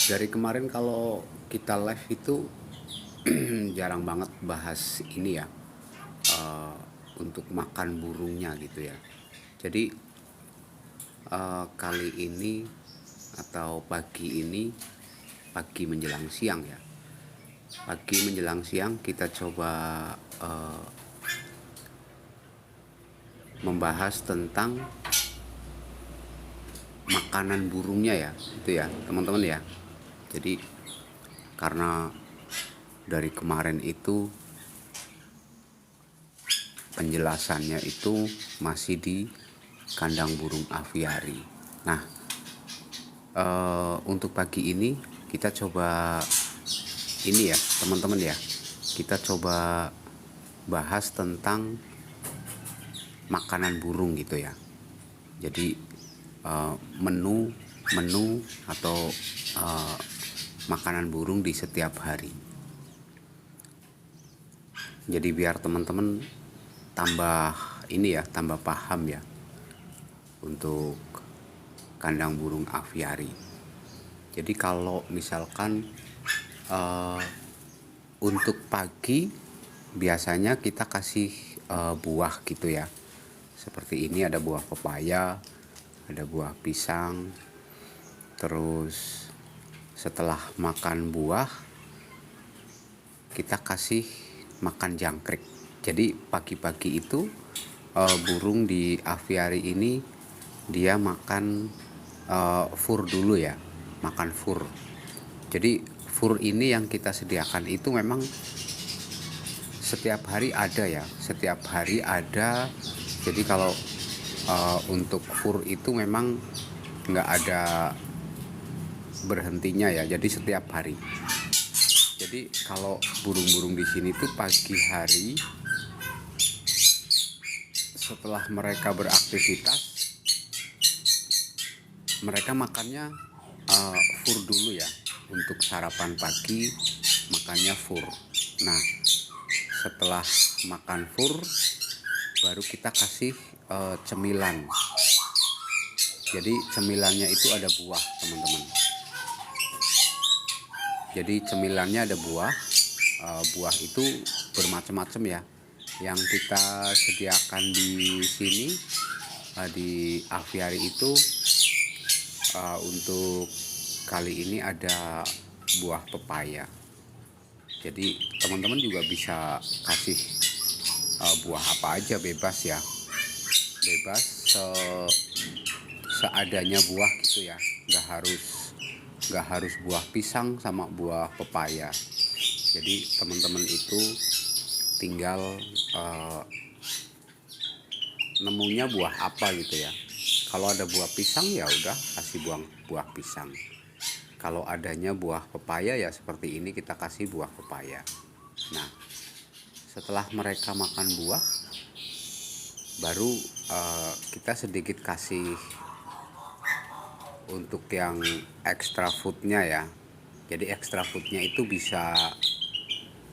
Dari kemarin kalau kita live itu jarang banget bahas ini ya, eh, untuk makan burungnya gitu ya. Jadi kali ini atau pagi ini, pagi menjelang siang ya, pagi menjelang siang kita coba eh, membahas tentang makanan burungnya ya, itu ya teman-teman ya. Jadi karena dari kemarin itu penjelasannya itu masih di kandang burung aviari. Nah, untuk pagi ini kita coba ini ya teman-teman ya, kita coba bahas tentang makanan burung gitu ya. Jadi menu menu atau eh, makanan burung di setiap hari. Jadi biar teman-teman tambah ini ya, tambah paham ya untuk kandang burung aviari. Jadi kalau misalkan eh, untuk pagi biasanya kita kasih buah gitu ya. Seperti ini ada buah pepaya, ada buah pisang. Terus setelah makan buah kita kasih makan jangkrik. Jadi pagi-pagi itu burung di aviari ini dia makan fur dulu ya, makan fur. Jadi fur ini yang kita sediakan itu memang setiap hari ada ya, setiap hari ada. Jadi kalau untuk fur itu memang nggak ada berhentinya ya, jadi setiap hari. Jadi kalau burung-burung di sini tuh pagi hari setelah mereka beraktivitas mereka makannya fur dulu ya. Untuk sarapan pagi makannya fur. Nah, setelah makan fur baru kita kasih cemilan. Jadi cemilannya itu ada buah teman-teman. Jadi cemilannya ada buah. Buah itu bermacam-macam ya. Yang kita sediakan di sini di aviari itu untuk kali ini ada buah pepaya. Jadi teman-teman juga bisa kasih buah apa aja, bebas ya, bebas seadanya buah gitu ya. Nggak harus buah pisang sama buah pepaya. Jadi teman-teman itu tinggal nemunya buah apa gitu ya. Kalau ada buah pisang ya udah kasih buah pisang. Kalau adanya buah pepaya ya seperti ini kita kasih buah pepaya. Nah, setelah mereka makan buah baru kita sedikit kasih untuk yang extra foodnya ya. Jadi extra foodnya itu bisa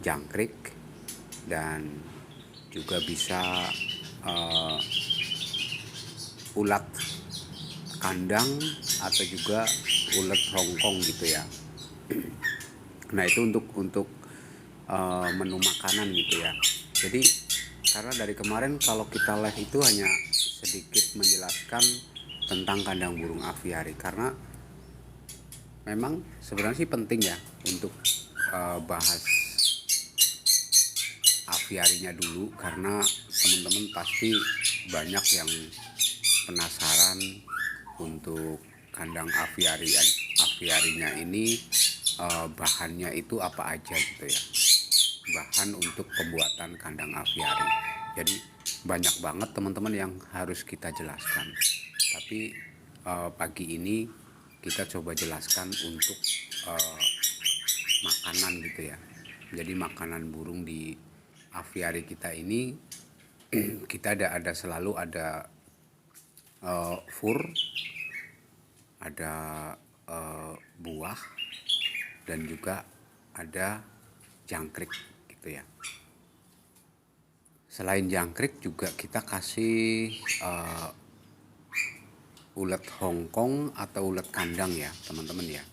jangkrik dan juga bisa uh, ulat kandang atau juga ulat hongkong gitu ya. Nah itu untuk menu makanan gitu ya. Jadi karena dari kemarin kalau kita live itu hanya sedikit menjelaskan tentang kandang burung aviari, karena memang sebenarnya sih penting ya untuk bahas aviarinya dulu, karena teman-teman pasti banyak yang penasaran untuk kandang aviarinya ini bahannya itu apa aja gitu ya, bahan untuk pembuatan kandang aviari. Jadi banyak banget teman-teman yang harus kita jelaskan, tapi pagi ini kita coba jelaskan untuk uh, makanan gitu ya. Jadi makanan burung di aviari kita ini kita ada selalu ada fur, ada buah, dan juga ada jangkrik gitu ya. Selain jangkrik juga kita kasih ulet hongkong atau ulet kandang ya teman-teman ya,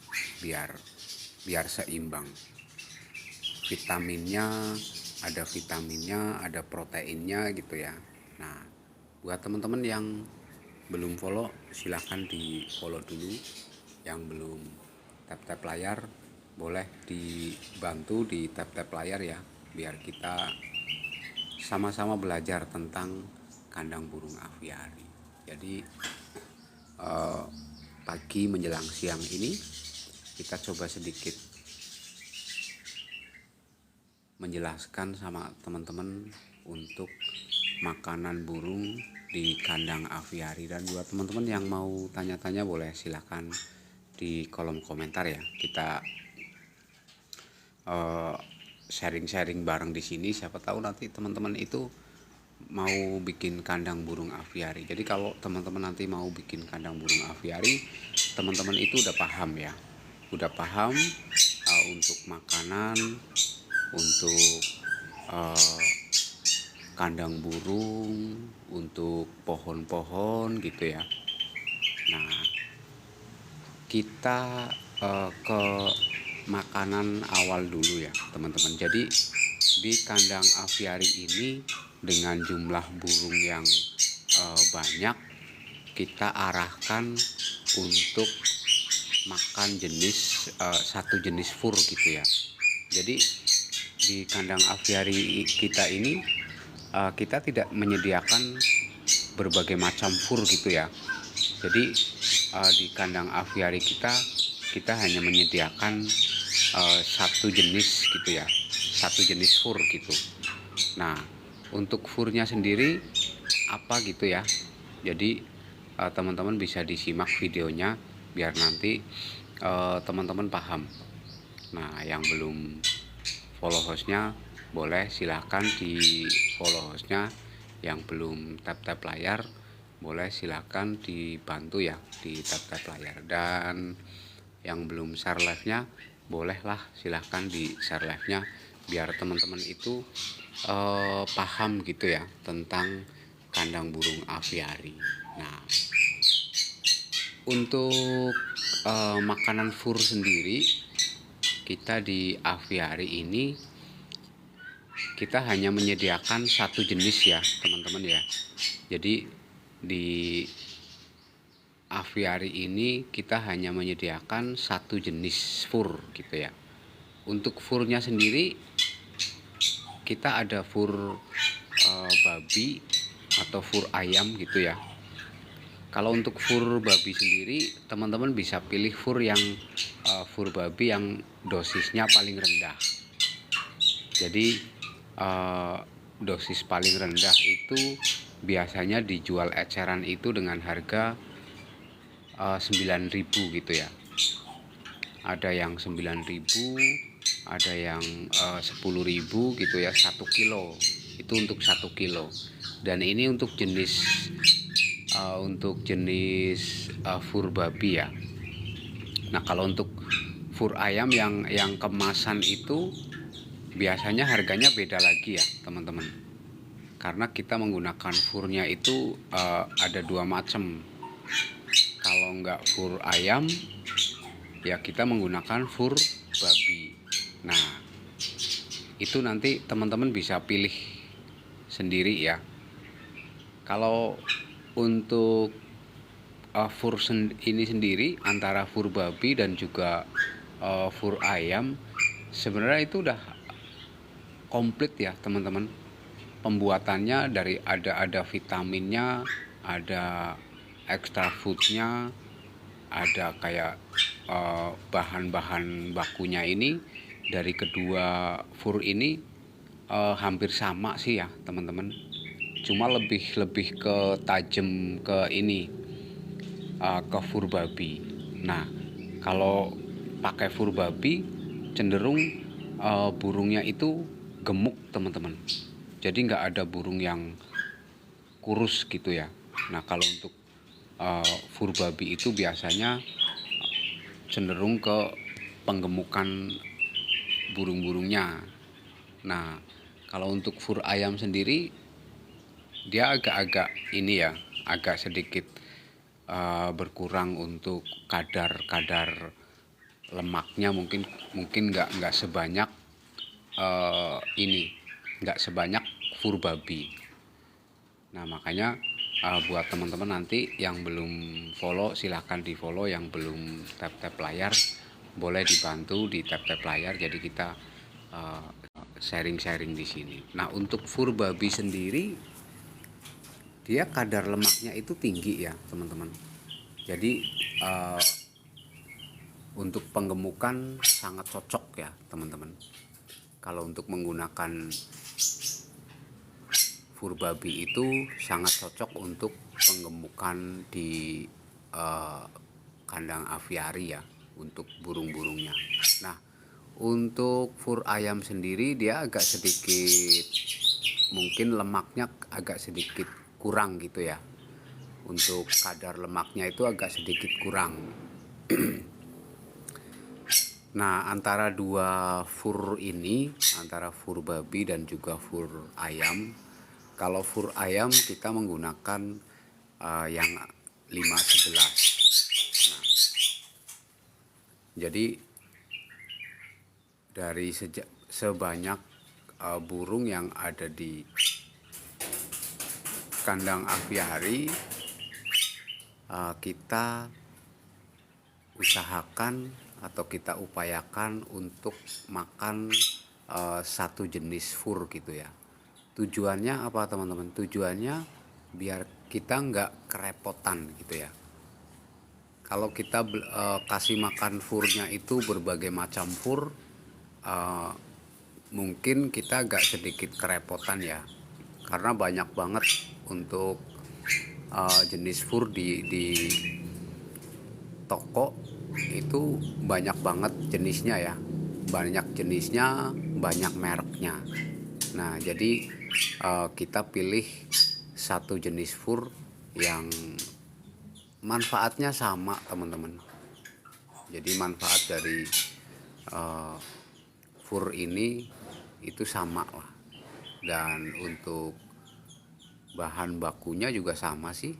biar biar seimbang. Vitaminnya, ada proteinnya gitu ya. Nah, buat teman-teman yang belum follow, silahkan di follow dulu. Yang belum tap-tap layar, boleh dibantu di tap-tap layar ya, biar kita sama-sama belajar tentang kandang burung aviari. Jadi pagi menjelang siang ini kita coba sedikit menjelaskan sama teman-teman untuk makanan burung di kandang aviari. Dan buat teman-teman yang mau tanya-tanya boleh silahkan di kolom komentar ya. Kita sharing-sharing bareng di sini. Siapa tahu nanti teman-teman itu mau bikin kandang burung aviari. Jadi kalau teman-teman nanti mau bikin kandang burung aviari, teman-teman itu udah paham ya. Udah paham untuk makanan, untuk kandang burung, untuk pohon-pohon gitu ya. Nah, kita ke makanan awal dulu ya teman-teman. Jadi di kandang aviari ini dengan jumlah burung yang banyak, kita arahkan untuk makan satu jenis fur gitu ya. Jadi di kandang aviari kita ini kita tidak menyediakan berbagai macam fur gitu ya. Jadi di kandang aviari kita hanya menyediakan satu jenis gitu ya, satu jenis fur gitu. Nah, untuk furnya sendiri apa gitu ya. Jadi teman-teman bisa disimak videonya biar nanti teman-teman paham. Nah, yang belum follow hostnya boleh silahkan di follow hostnya. Yang belum tap-tap layar boleh silahkan dibantu ya di tap-tap layar. Dan yang belum share live-nya bolehlah silahkan di share live-nya biar teman-teman itu paham gitu ya tentang kandang burung aviari. Nah, untuk makanan fur sendiri, kita di aviari ini kita hanya menyediakan satu jenis ya teman-teman ya. Jadi di aviari ini kita hanya menyediakan satu jenis fur gitu ya. Untuk furnya sendiri kita ada fur babi atau fur ayam gitu ya. Kalau untuk fur babi sendiri, teman-teman bisa pilih fur fur babi yang dosisnya paling rendah. Jadi dosis paling rendah itu biasanya dijual eceran itu dengan harga 9.000 gitu ya. Ada yang 9.000, ada yang 10.000 gitu ya, 1 kilo. Itu untuk 1 kilo. Dan ini untuk jenis fur babi ya. Nah, kalau untuk fur ayam yang kemasan itu biasanya harganya beda lagi ya teman-teman. Karena kita menggunakan furnya itu ada dua macam. Kalau nggak fur ayam ya kita menggunakan fur babi. Nah, itu nanti teman-teman bisa pilih sendiri ya. Kalau untuk fur ini sendiri antara fur babi dan juga fur ayam sebenarnya itu udah komplit ya teman-teman. Pembuatannya dari ada vitaminnya, ada extra foodnya, ada kayak bahan-bahan bakunya ini dari kedua fur ini hampir sama sih ya teman-teman. Cuma lebih ke tajam ke ini ke fur babi. Nah, kalau pakai fur babi cenderung burungnya itu gemuk teman-teman. Jadi nggak ada burung yang kurus gitu ya. Nah, kalau untuk fur babi itu biasanya cenderung ke penggemukan burung-burungnya. Nah, kalau untuk fur ayam sendiri dia agak-agak ini ya, agak sedikit berkurang untuk kadar lemaknya mungkin mungkin nggak sebanyak ini, nggak sebanyak fur babi. Nah makanya buat teman-teman nanti yang belum follow silahkan di follow, yang belum tap-tap layar boleh dibantu di tap-tap layar, jadi kita sharing-sharing di sini. Nah untuk fur babi sendiri dia kadar lemaknya itu tinggi ya teman-teman. Jadi untuk penggemukan sangat cocok ya teman-teman. Kalau untuk menggunakan fur babi itu sangat cocok untuk penggemukan di eh, kandang aviari ya, untuk burung-burungnya. Nah untuk fur ayam sendiri dia agak sedikit, mungkin lemaknya agak sedikit kurang gitu ya. Untuk kadar lemaknya itu agak sedikit kurang. Nah, antara dua fur ini, antara fur babi dan juga fur ayam, kalau fur ayam kita menggunakan yang 511. Nah, jadi dari sebanyak burung yang ada di kandang aviari, kita usahakan atau kita upayakan untuk makan satu jenis fur gitu ya. Tujuannya apa teman-teman? Tujuannya biar kita nggak kerepotan gitu ya. Kalau kita kasih makan furnya itu berbagai macam fur, mungkin kita agak sedikit kerepotan ya, karena banyak banget untuk jenis fur di toko itu, banyak banget jenisnya ya, banyak jenisnya, banyak mereknya. Nah jadi kita pilih satu jenis fur yang manfaatnya sama teman-teman. Jadi manfaat dari fur ini itu sama lah, dan untuk bahan bakunya juga sama sih.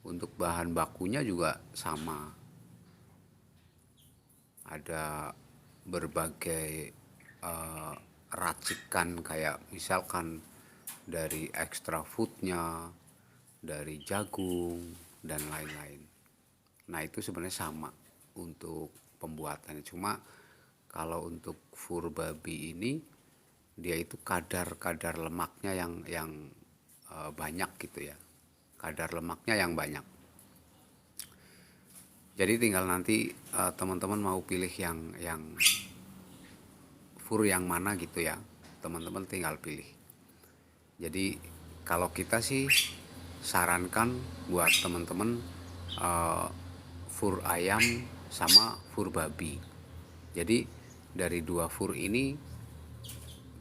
Untuk bahan bakunya juga sama, ada berbagai racikan, kayak misalkan dari extra foodnya, dari jagung dan lain-lain. Nah itu sebenarnya sama untuk pembuatannya, cuma kalau untuk fur babi ini dia itu kadar lemaknya yang banyak gitu ya, kadar lemaknya yang banyak. Jadi tinggal nanti teman-teman mau pilih yang fur yang mana gitu ya, teman-teman tinggal pilih. Jadi kalau kita sih sarankan buat teman-teman fur ayam sama fur babi. Jadi dari dua fur ini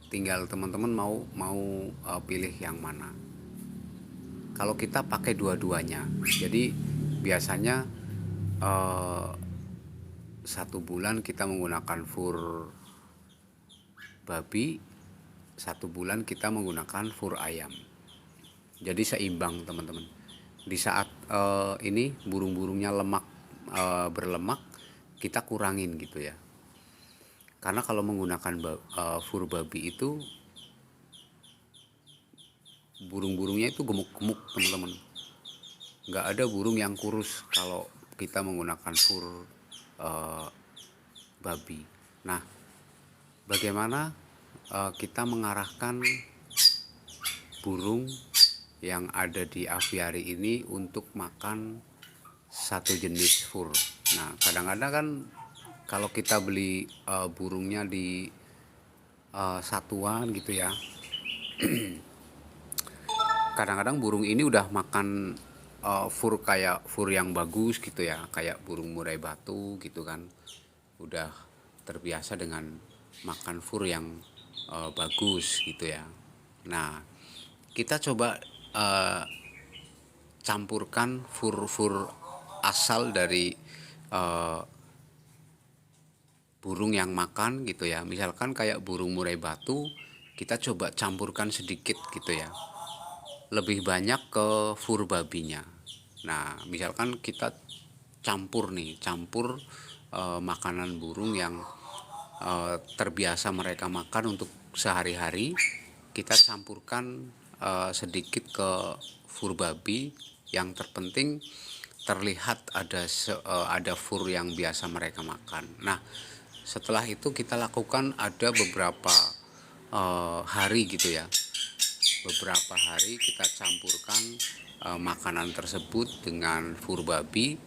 tinggal teman-teman mau pilih yang mana. Kalau kita pakai dua-duanya, jadi biasanya 1 bulan kita menggunakan fur babi, 1 bulan kita menggunakan fur ayam. Jadi seimbang teman-teman. Di saat ini burung-burungnya berlemak, kita kurangin gitu ya. Karena kalau menggunakan fur babi itu burung-burungnya itu gemuk-gemuk teman-teman. Nggak ada burung yang kurus kalau kita menggunakan fur babi. Nah, bagaimana kita mengarahkan burung yang ada di aviari ini untuk makan satu jenis fur? Nah, kadang-kadang kan kalau kita beli burungnya di satuan gitu ya, kadang-kadang burung ini udah makan fur kayak fur yang bagus gitu ya, kayak burung murai batu gitu kan, udah terbiasa dengan makan fur yang bagus gitu ya. Nah kita coba campurkan fur-fur asal dari burung yang makan gitu ya. Misalkan kayak burung murai batu, kita coba campurkan sedikit gitu ya, lebih banyak ke fur babinya. Nah misalkan kita campur makanan burung yang terbiasa mereka makan untuk sehari-hari, kita campurkan sedikit ke fur babi. Yang terpenting terlihat ada fur yang biasa mereka makan. Nah, setelah itu kita lakukan ada beberapa hari gitu ya. Beberapa hari kita campurkan makanan tersebut dengan fur babi.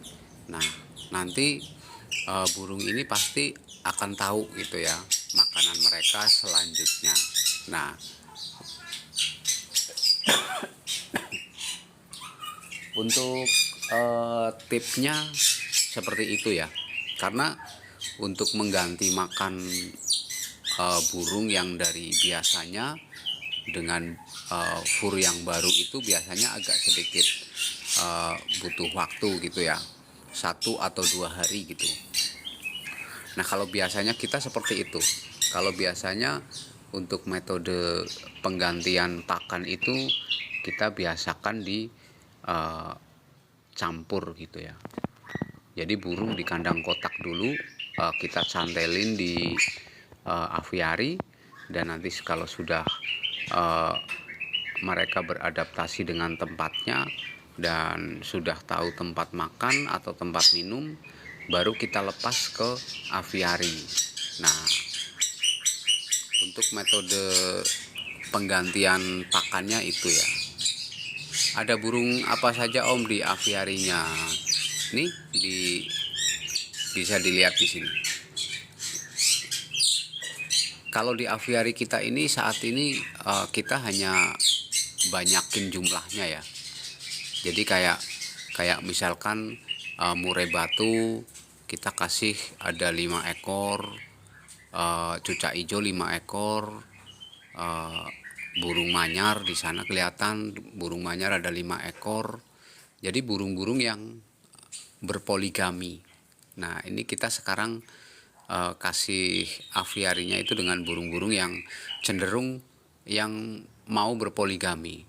Nah, nanti burung ini pasti akan tahu gitu ya makanan mereka selanjutnya. Nah, untuk tipsnya seperti itu ya. Karena untuk mengganti makan burung yang dari biasanya dengan fur yang baru itu biasanya agak sedikit butuh waktu gitu ya, 1 atau 2 hari gitu. Nah, kalau biasanya kita seperti itu. Kalau biasanya untuk metode penggantian pakan itu kita biasakan di campur gitu ya. Jadi burung di kandang kotak dulu, kita cantelin di aviari, dan nanti kalau sudah mereka beradaptasi dengan tempatnya dan sudah tahu tempat makan atau tempat minum, baru kita lepas ke aviari. Nah, untuk metode penggantian pakannya itu ya. Ada burung apa saja Om di aviarinya? Nih bisa dilihat di sini. Kalau di aviari kita ini saat ini kita hanya banyakin jumlahnya ya. Jadi kayak misalkan murai batu kita kasih ada 5 ekor, cucak hijau 5 ekor, burung manyar di sana kelihatan burung manyar ada 5 ekor. Jadi burung-burung yang berpoligami. Nah, ini kita sekarang kasih aviarinya itu dengan burung-burung yang cenderung yang mau berpoligami.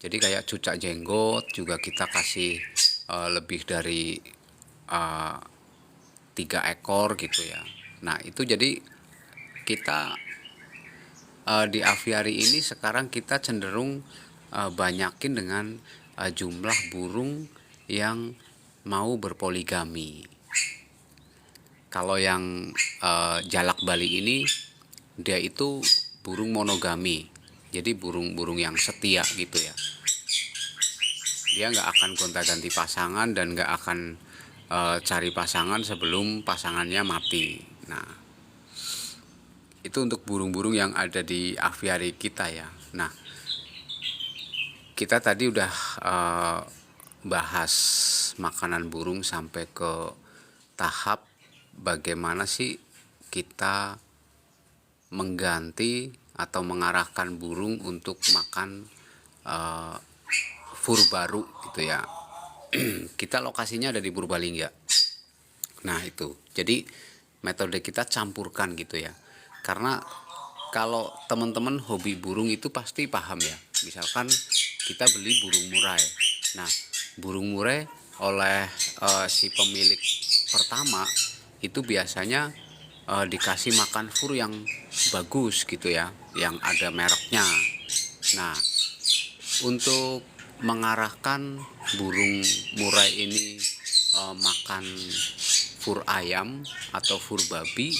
Jadi kayak cucak jenggot juga kita kasih lebih dari 3 ekor gitu ya. Nah, itu jadi kita di aviari ini sekarang kita cenderung banyakin dengan jumlah burung yang mau berpoligami. Kalau yang jalak Bali ini dia itu burung monogami. Jadi burung-burung yang setia gitu ya. Dia nggak akan gonta-ganti pasangan dan nggak akan cari pasangan sebelum pasangannya mati. Nah, itu untuk burung-burung yang ada di aviari kita ya. Nah, kita tadi udah bahas makanan burung sampai ke tahap bagaimana sih kita mengganti atau mengarahkan burung untuk makan fur baru gitu ya. Kita lokasinya ada di Purbalingga. Nah, itu. Jadi metode kita campurkan gitu ya. Karena kalau teman-teman hobi burung itu pasti paham ya. Misalkan kita beli burung murai. Nah, burung murai oleh si pemilik pertama itu biasanya dikasih makan fur yang bagus gitu ya, yang ada mereknya. Nah, untuk mengarahkan burung murai ini makan fur ayam atau fur babi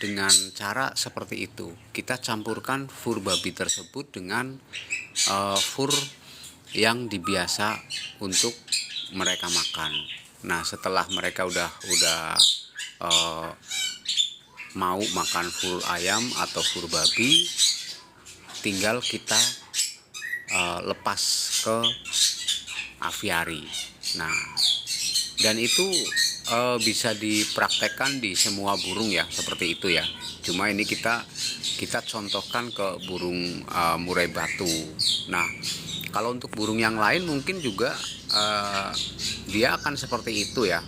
dengan cara seperti itu. Kita campurkan fur babi tersebut dengan fur yang dibiasa untuk mereka makan. Nah, setelah mereka udah mau makan fur ayam atau fur babi, tinggal kita lepas ke aviari. Nah, dan itu bisa dipraktekkan di semua burung ya, seperti itu ya. Cuma ini kita contohkan ke burung murai batu. Nah, kalau untuk burung yang lain mungkin juga dia akan seperti itu ya.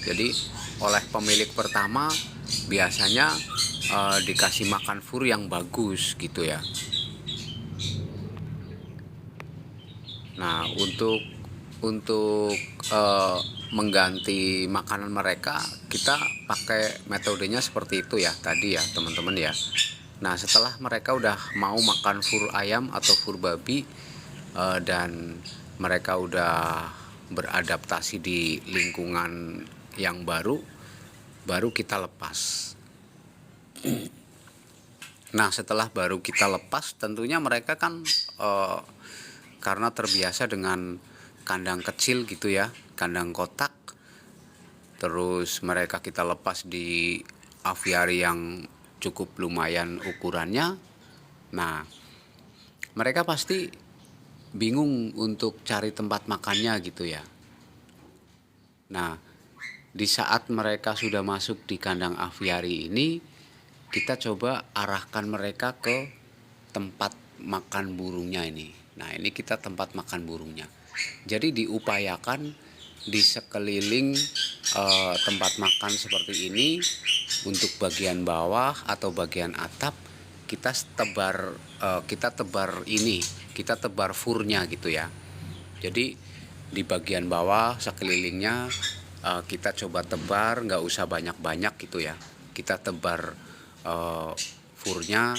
Jadi oleh pemilik pertama biasanya dikasih makan fur yang bagus gitu ya. Nah, untuk mengganti makanan mereka, kita pakai metodenya seperti itu ya tadi ya teman-teman ya. Nah, setelah mereka udah mau makan fur ayam atau fur babi, dan mereka udah beradaptasi di lingkungan yang baru kita lepas. Nah, setelah baru kita lepas, tentunya mereka kan karena terbiasa dengan kandang kecil gitu ya, kandang kotak, terus mereka kita lepas di aviari yang cukup lumayan ukurannya. Nah, mereka pasti bingung untuk cari tempat makannya gitu ya. Nah, di saat mereka sudah masuk di kandang aviari ini, kita coba arahkan mereka ke tempat makan burungnya ini. Nah, ini kita tempat makan burungnya. Jadi diupayakan di sekeliling tempat makan seperti ini, untuk bagian bawah atau bagian atap kita tebar furnya gitu ya. Jadi di bagian bawah sekelilingnya kita coba tebar, nggak usah banyak-banyak gitu ya. Kita tebar furnya,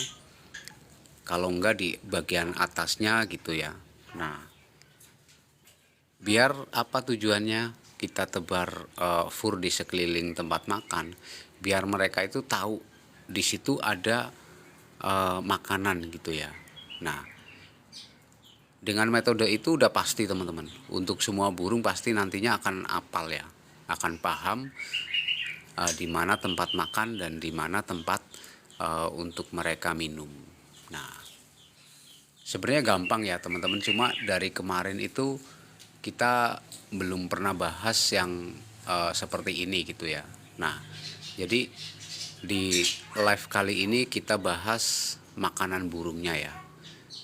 kalau enggak di bagian atasnya gitu ya. Nah, biar apa tujuannya kita tebar fur di sekeliling tempat makan, biar mereka itu tahu di situ ada makanan gitu ya. Nah, dengan metode itu udah pasti teman-teman, untuk semua burung pasti nantinya akan apal ya, akan paham di mana tempat makan dan di mana tempat untuk mereka minum. Nah, sebenarnya gampang ya teman-teman, cuma dari kemarin itu kita belum pernah bahas yang seperti ini gitu ya. Nah, jadi di live kali ini kita bahas makanan burungnya ya.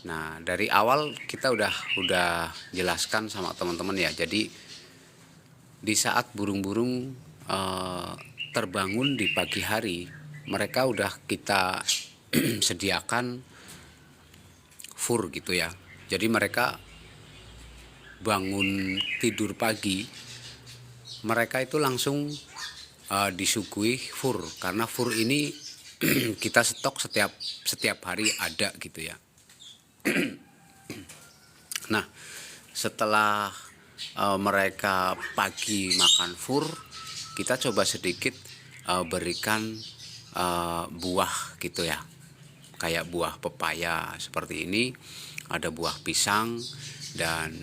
Nah, dari awal kita udah jelaskan sama teman-teman ya. Jadi di saat burung-burung terbangun di pagi hari, mereka udah kita sediakan fur gitu ya. Jadi mereka bangun tidur pagi, mereka itu langsung disuguhi fur, karena fur ini kita stok setiap hari ada gitu ya. Nah, setelah mereka pagi makan fur, kita coba sedikit berikan buah gitu ya, kayak buah pepaya seperti ini, ada buah pisang, dan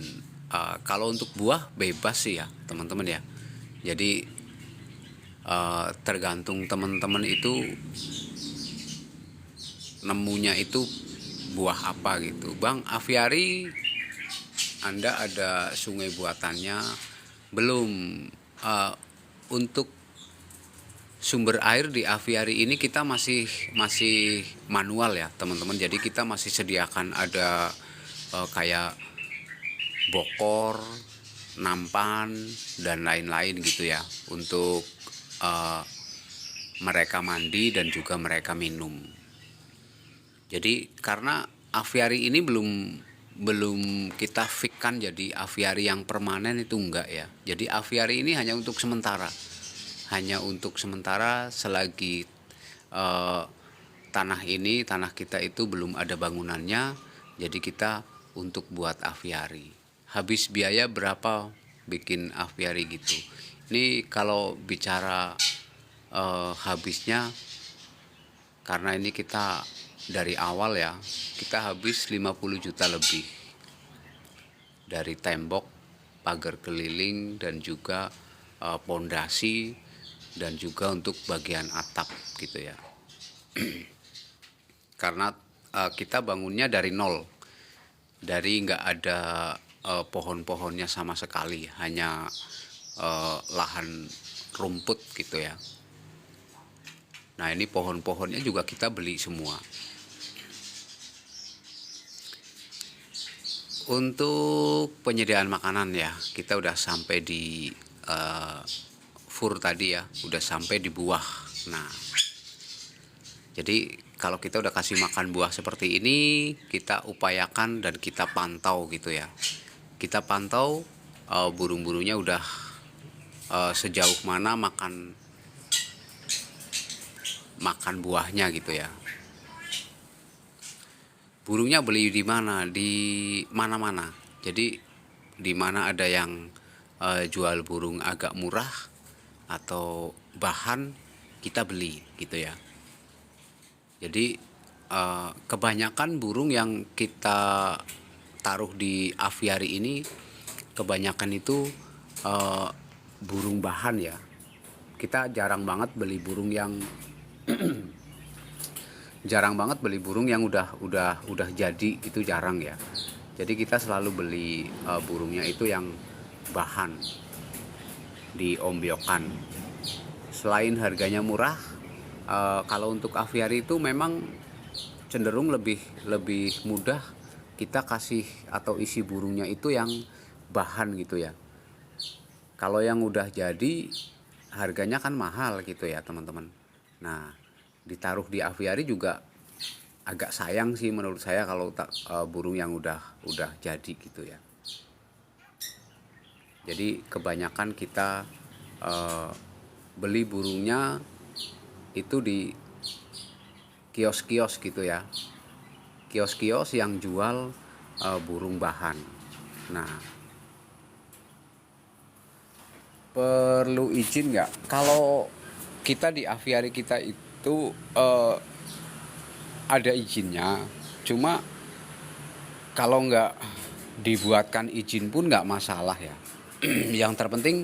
kalau untuk buah bebas sih ya teman-teman ya. Jadi tergantung teman-teman itu nemunya itu buah apa gitu. Bang, aviari Anda ada sungai buatannya belum? Untuk sumber air di aviari ini kita masih manual ya teman-teman. Jadi kita masih sediakan ada kayak bokor, nampan, dan lain-lain gitu ya, untuk mereka mandi dan juga mereka minum. Jadi karena aviari ini belum kita fixkan jadi aviari yang permanen, itu enggak ya. Jadi aviari ini hanya untuk sementara selagi tanah kita itu belum ada bangunannya. Jadi kita untuk buat aviari. Habis biaya berapa bikin aviari gitu? Ini kalau bicara habisnya, karena ini kita dari awal ya, kita habis 50 juta lebih, dari tembok, pagar keliling, dan juga pondasi, dan juga untuk bagian atap gitu ya. Karena kita bangunnya dari nol, dari nggak ada pohon-pohonnya sama sekali, hanya lahan rumput gitu ya. Nah, ini pohon-pohonnya juga kita beli semua. Untuk penyediaan makanan ya, kita udah sampai di fur tadi ya, udah sampai di buah. Nah, jadi kalau kita udah kasih makan buah seperti ini, kita upayakan dan kita pantau gitu ya. Kita pantau burung-burungnya udah sejauh mana makan buahnya gitu ya. Burungnya beli di mana? Di mana-mana. Jadi di mana ada yang jual burung agak murah atau bahan, kita beli gitu ya. Jadi kebanyakan burung yang kita taruh di aviari ini kebanyakan itu burung bahan ya. Kita jarang banget beli burung yang udah jadi, itu jarang ya. Jadi kita selalu beli burungnya itu yang bahan diombyokan. Selain harganya murah, kalau untuk aviari itu memang cenderung lebih mudah kita kasih atau isi burungnya itu yang bahan gitu ya. Kalau yang udah jadi harganya kan mahal gitu ya teman-teman. Nah, ditaruh di aviari juga agak sayang sih menurut saya kalau burung yang udah jadi gitu ya. Jadi kebanyakan kita beli burungnya itu di kios-kios gitu ya. Kios-kios yang jual burung bahan. Nah, perlu izin nggak? Kalau kita di aviari kita itu ada izinnya, cuma kalau nggak dibuatkan izin pun nggak masalah ya. Yang terpenting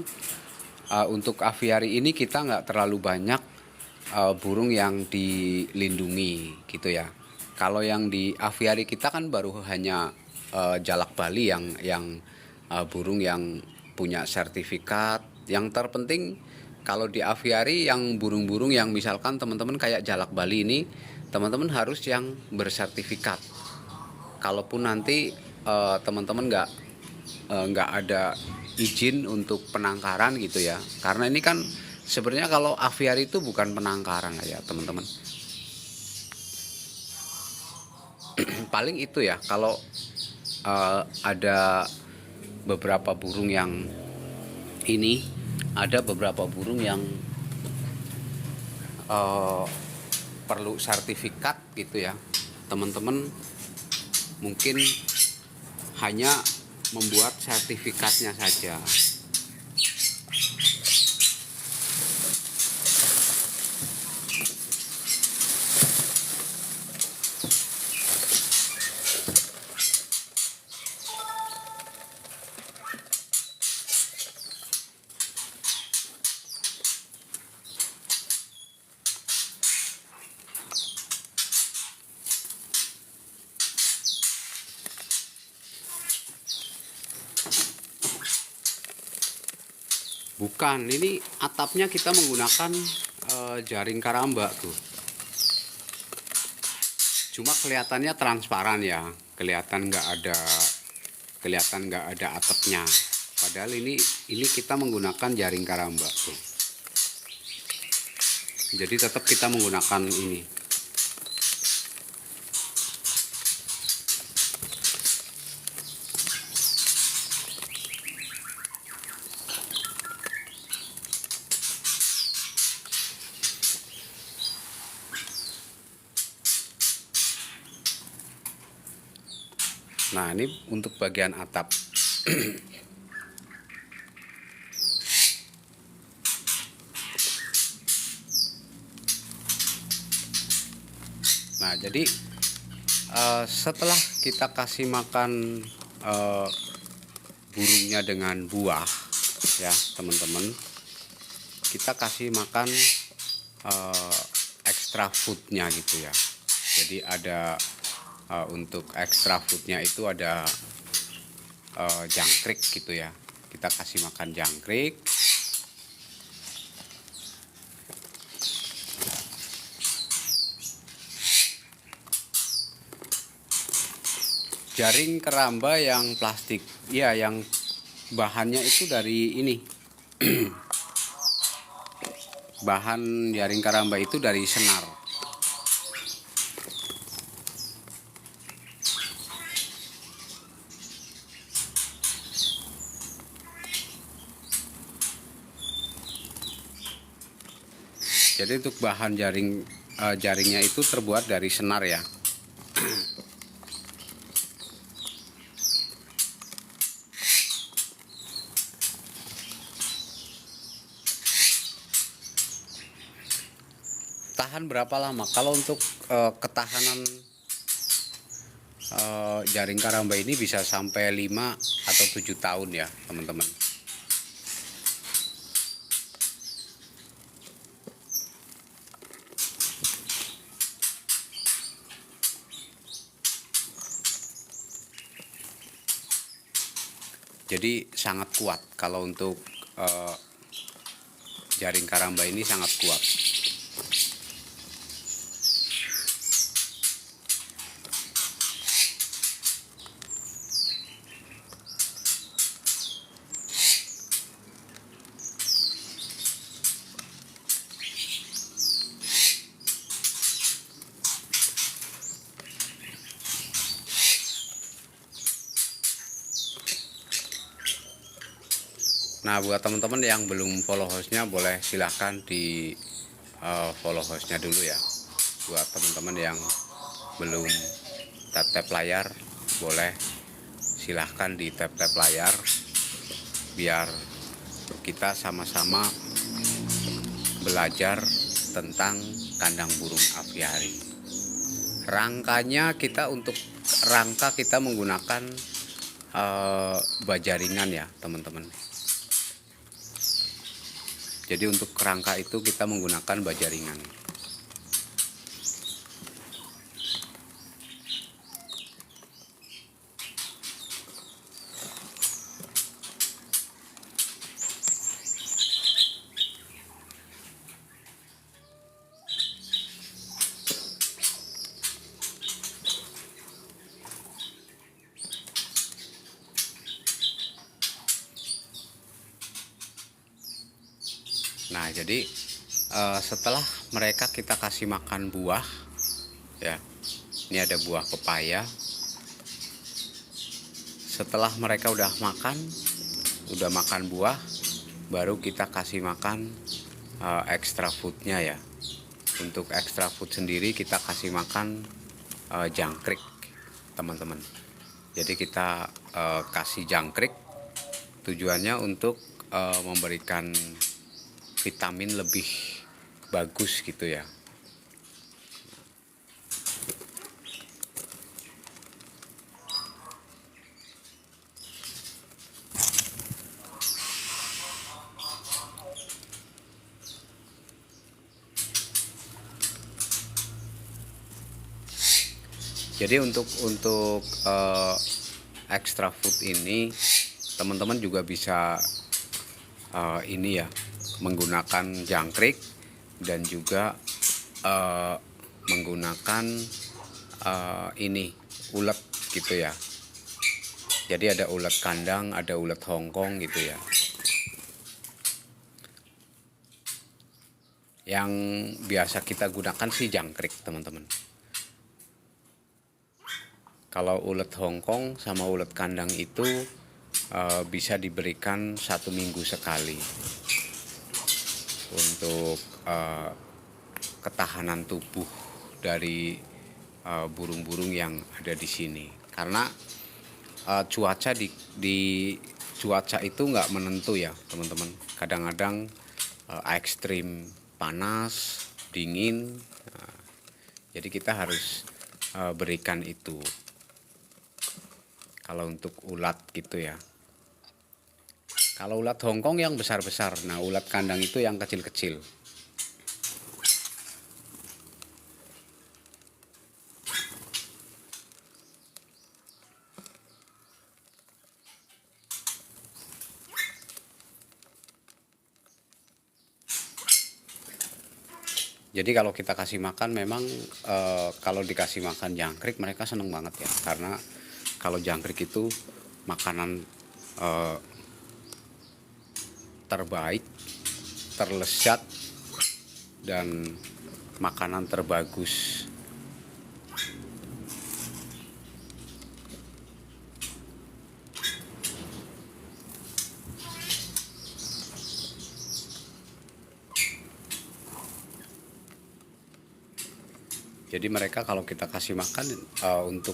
untuk aviari ini kita nggak terlalu banyak burung yang dilindungi gitu ya. Kalau yang di aviari kita kan baru hanya jalak Bali yang burung yang punya sertifikat. Yang terpenting kalau di aviari yang burung-burung yang misalkan teman-teman kayak jalak Bali ini, teman-teman harus yang bersertifikat. Kalaupun nanti teman-teman nggak ada izin untuk penangkaran gitu ya, karena ini kan sebenarnya kalau aviari itu bukan penangkaran ya teman-teman. Paling itu ya, kalau ada beberapa burung yang perlu sertifikat gitu ya, teman-teman mungkin hanya membuat sertifikatnya saja. Bukan, ini atapnya kita menggunakan jaring karamba tuh. Cuma kelihatannya transparan ya, kelihatan nggak ada atapnya. Padahal ini kita menggunakan jaring karamba tuh. Jadi tetap kita menggunakan ini. Nah, ini untuk bagian atap. Nah, jadi setelah kita kasih makan burungnya dengan buah ya teman-teman, kita kasih makan extra foodnya gitu ya. Jadi ada untuk extra foodnya itu ada jangkrik gitu ya. Kita kasih makan jangkrik. Jaring keramba yang plastik, ya, yang bahannya itu dari ini. Bahan jaring keramba itu dari senar. Jadi untuk bahan jaringnya itu terbuat dari senar ya. Tahan berapa lama? Kalau untuk ketahanan jaring karamba ini bisa sampai 5 atau 7 tahun ya teman-teman. Jadi sangat kuat kalau untuk jaring karamba ini sangat kuat. Nah, buat teman-teman yang belum follow hostnya, boleh silahkan di follow hostnya dulu ya. Buat teman-teman yang belum tap-tap layar, boleh silahkan di tap-tap layar biar kita sama-sama belajar tentang kandang burung aviari. Rangkanya untuk rangka kita menggunakan bajaringan ya teman-teman. Jadi untuk kerangka itu kita menggunakan bajaringan. Nah, jadi setelah mereka kita kasih makan buah ya. Ini ada buah pepaya. Setelah mereka udah makan buah, baru kita kasih makan extra foodnya ya. Untuk extra food sendiri kita kasih makan jangkrik teman-teman. Jadi kita kasih jangkrik tujuannya untuk memberikan vitamin lebih bagus gitu ya. Jadi untuk extra food ini teman-teman juga bisa ini ya, menggunakan jangkrik dan juga menggunakan ini ulet gitu ya. Jadi ada ulet kandang, ada ulet Hongkong gitu ya. Yang biasa kita gunakan sih jangkrik teman-teman. Kalau ulet Hongkong sama ulet kandang itu bisa diberikan 1 minggu sekali untuk ketahanan tubuh dari burung-burung yang ada di sini. Karena cuaca cuaca itu nggak menentu ya teman-teman. Kadang-kadang ekstrim panas, dingin. Jadi kita harus berikan itu. Kalau untuk ulat gitu ya. Kalau ulat Hongkong yang besar-besar, nah ulat kandang itu yang kecil-kecil. Jadi kalau kita kasih makan memang kalau dikasih makan jangkrik mereka seneng banget ya. Karena kalau jangkrik itu makanan terbaik, terlezat, dan makanan terbagus. Jadi mereka kalau kita kasih makan untuk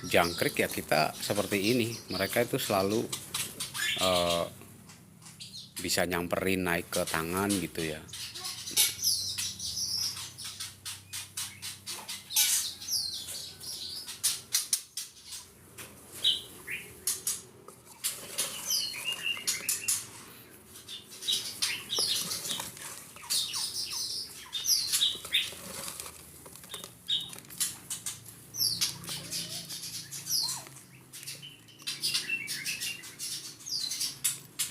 jangkrik ya kita seperti ini, mereka itu selalu uh, bisa nyamperin naik ke tangan gitu ya.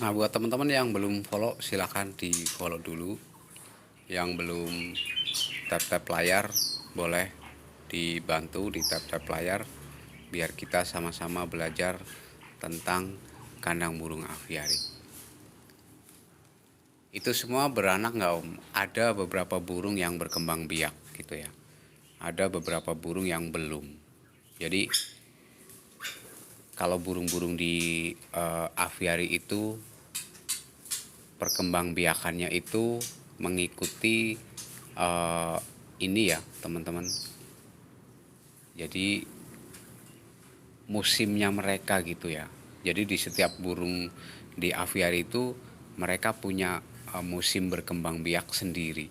Nah, buat teman-teman yang belum follow, silahkan di follow dulu. Yang belum tap-tap layar, boleh dibantu di tap-tap layar, biar kita sama-sama belajar tentang kandang burung aviari. Itu semua beranak nggak Om? Ada beberapa burung yang berkembang biak gitu ya. Ada beberapa burung yang belum. Jadi kalau burung-burung di aviari itu perkembangbiakannya itu mengikuti ini ya teman-teman. Jadi musimnya mereka gitu ya. Jadi di setiap burung di aviari itu mereka punya musim berkembang biak sendiri.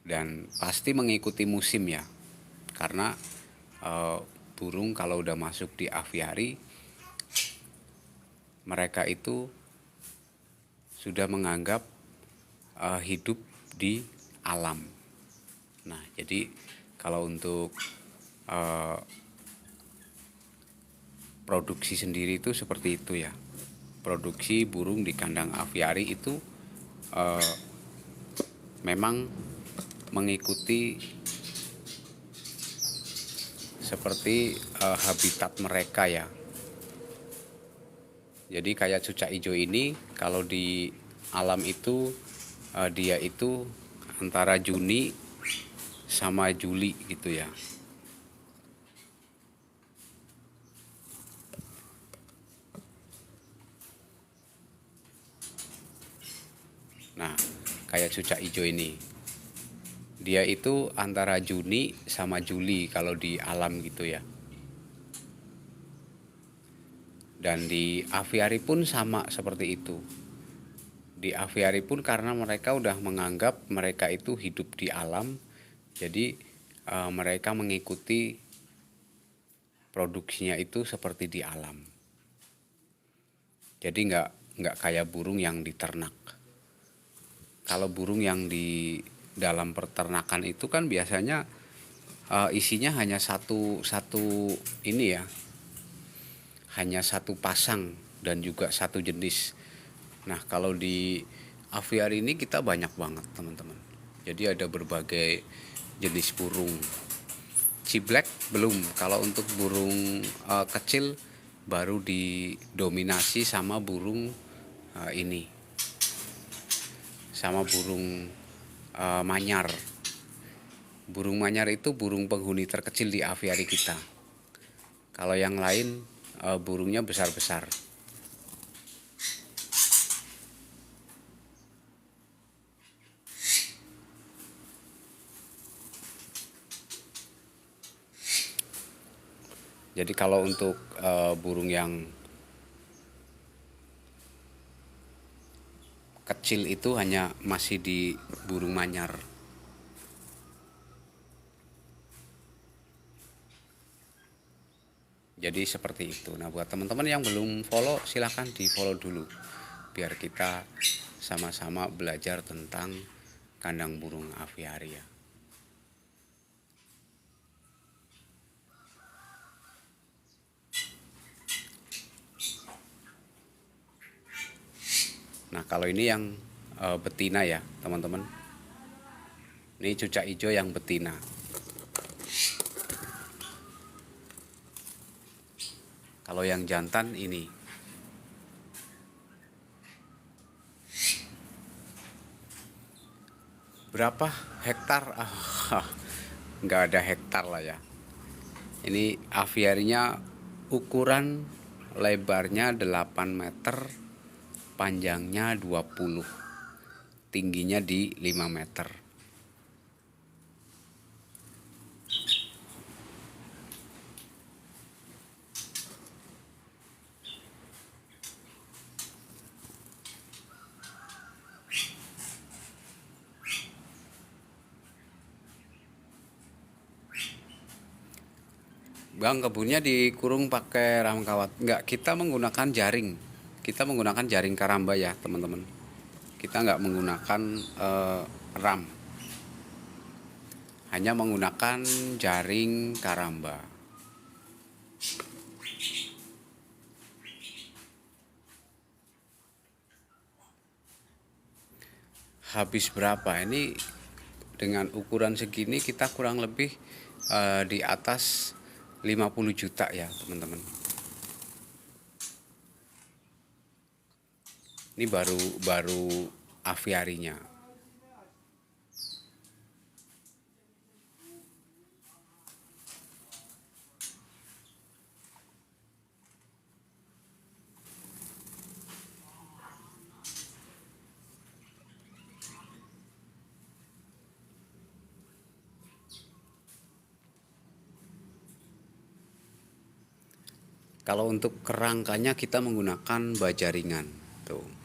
Dan pasti mengikuti musim ya. Karena burung kalau udah masuk di aviari, mereka itu sudah menganggap hidup di alam. Nah, jadi kalau untuk produksi sendiri itu seperti itu ya. Produksi burung di kandang aviari itu memang mengikuti seperti habitat mereka ya. Jadi kayak cucak hijau ini kalau di alam itu dia itu antara Juni sama Juli gitu ya. Nah, kayak cucak hijau ini. Dia itu antara Juni sama Juli kalau di alam gitu ya. Dan di aviari pun sama seperti itu. Di aviari pun karena mereka udah menganggap mereka itu hidup di alam, jadi mereka mengikuti produksinya itu seperti di alam. Jadi nggak kayak burung yang diternak. Kalau burung yang di dalam peternakan itu kan biasanya isinya hanya satu ini ya, hanya satu pasang dan juga satu jenis. Nah, kalau di aviari ini kita banyak banget teman-teman. Jadi ada berbagai jenis burung. Ciblek belum. Kalau untuk burung kecil baru didominasi sama burung ini, sama burung manyar. Burung manyar itu burung penghuni terkecil di aviari kita. Kalau yang lain burungnya besar-besar. Jadi kalau untuk burung yang kecil itu hanya masih di burung manyar. Jadi seperti itu. Nah, buat teman-teman yang belum follow, silahkan di follow dulu biar kita sama-sama belajar tentang kandang burung aviari ya. Nah, kalau ini yang betina ya teman-teman. Ini cucak hijau yang betina. Kalau yang jantan ini. Berapa hektar? Nggak ada hektar lah ya. Ini aviarinya ukuran lebarnya 8 meter, panjangnya 20, tingginya di 5 meter. Bang, kebunnya dikurung pakai ram kawat. Enggak, kita menggunakan jaring. Kita menggunakan jaring karamba ya, teman-teman. Kita nggak menggunakan ram. Hanya menggunakan jaring karamba. Habis berapa? Ini dengan ukuran segini kita kurang lebih di atas 50 juta ya, teman-teman. Ini baru aviarinya. Kalau untuk kerangkanya kita menggunakan baja ringan. Tuh.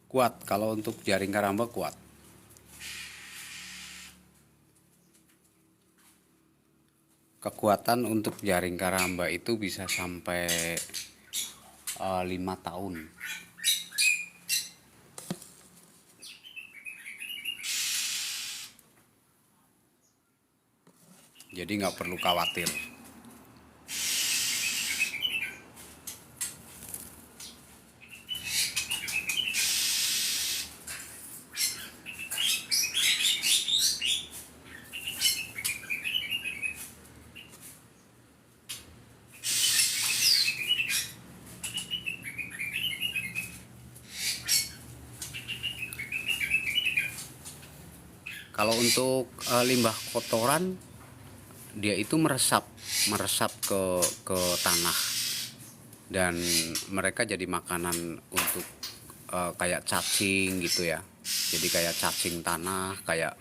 Kuat, kalau untuk jaring karamba kuat. Kekuatan untuk jaring karamba itu bisa sampai 5 tahun. Jadi nggak perlu khawatir. Kalau untuk limbah kotoran, dia itu meresap ke tanah, dan mereka jadi makanan untuk kayak cacing gitu ya. Jadi kayak cacing tanah, kayak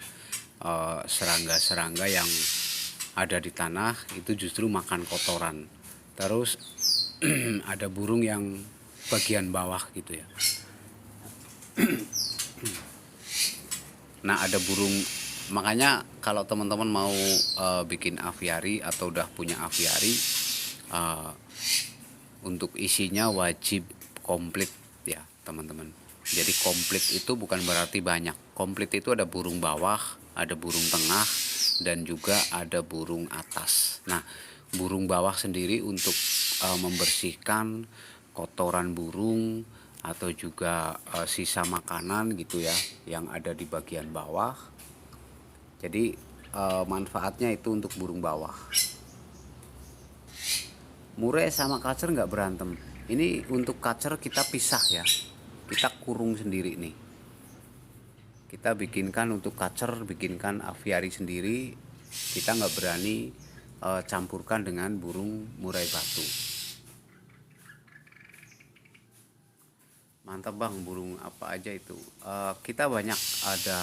serangga-serangga yang ada di tanah itu justru makan kotoran. Terus ada burung yang bagian bawah gitu ya. Nah, ada burung, makanya kalau teman-teman mau bikin aviari atau udah punya aviari, untuk isinya wajib komplit ya, teman-teman. Jadi komplit itu bukan berarti banyak. Komplit itu ada burung bawah, ada burung tengah, dan juga ada burung atas. Nah, burung bawah sendiri untuk membersihkan kotoran burung atau juga sisa makanan gitu ya yang ada di bagian bawah. Jadi manfaatnya itu untuk burung bawah. Murai sama kacer nggak berantem. Ini untuk kacer kita pisah ya. Kita kurung sendiri nih. Kita bikinkan untuk kacer, bikinkan aviari sendiri. Kita nggak berani campurkan dengan burung murai batu. Mantap bang, burung apa aja itu? Kita banyak, ada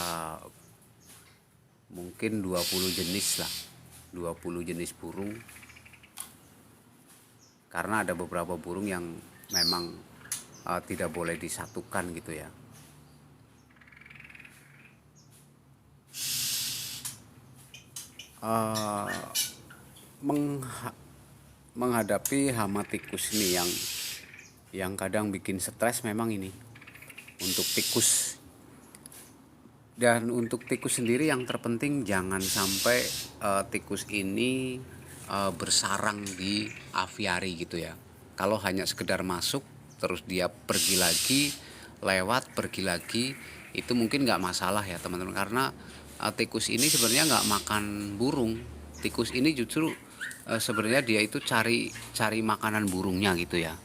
mungkin 20 jenis lah. 20 jenis burung. Karena ada beberapa burung yang memang tidak boleh disatukan gitu ya. Menghadapi hama tikus ini yang kadang bikin stres memang ini untuk tikus. Dan untuk tikus sendiri yang terpenting jangan sampai tikus ini bersarang di aviari gitu ya. Kalau hanya sekedar masuk terus dia pergi lagi, lewat pergi lagi, itu mungkin nggak masalah ya teman-teman, karena tikus ini sebenarnya nggak makan burung. Tikus ini justru sebenarnya dia itu cari cari makanan burungnya gitu ya.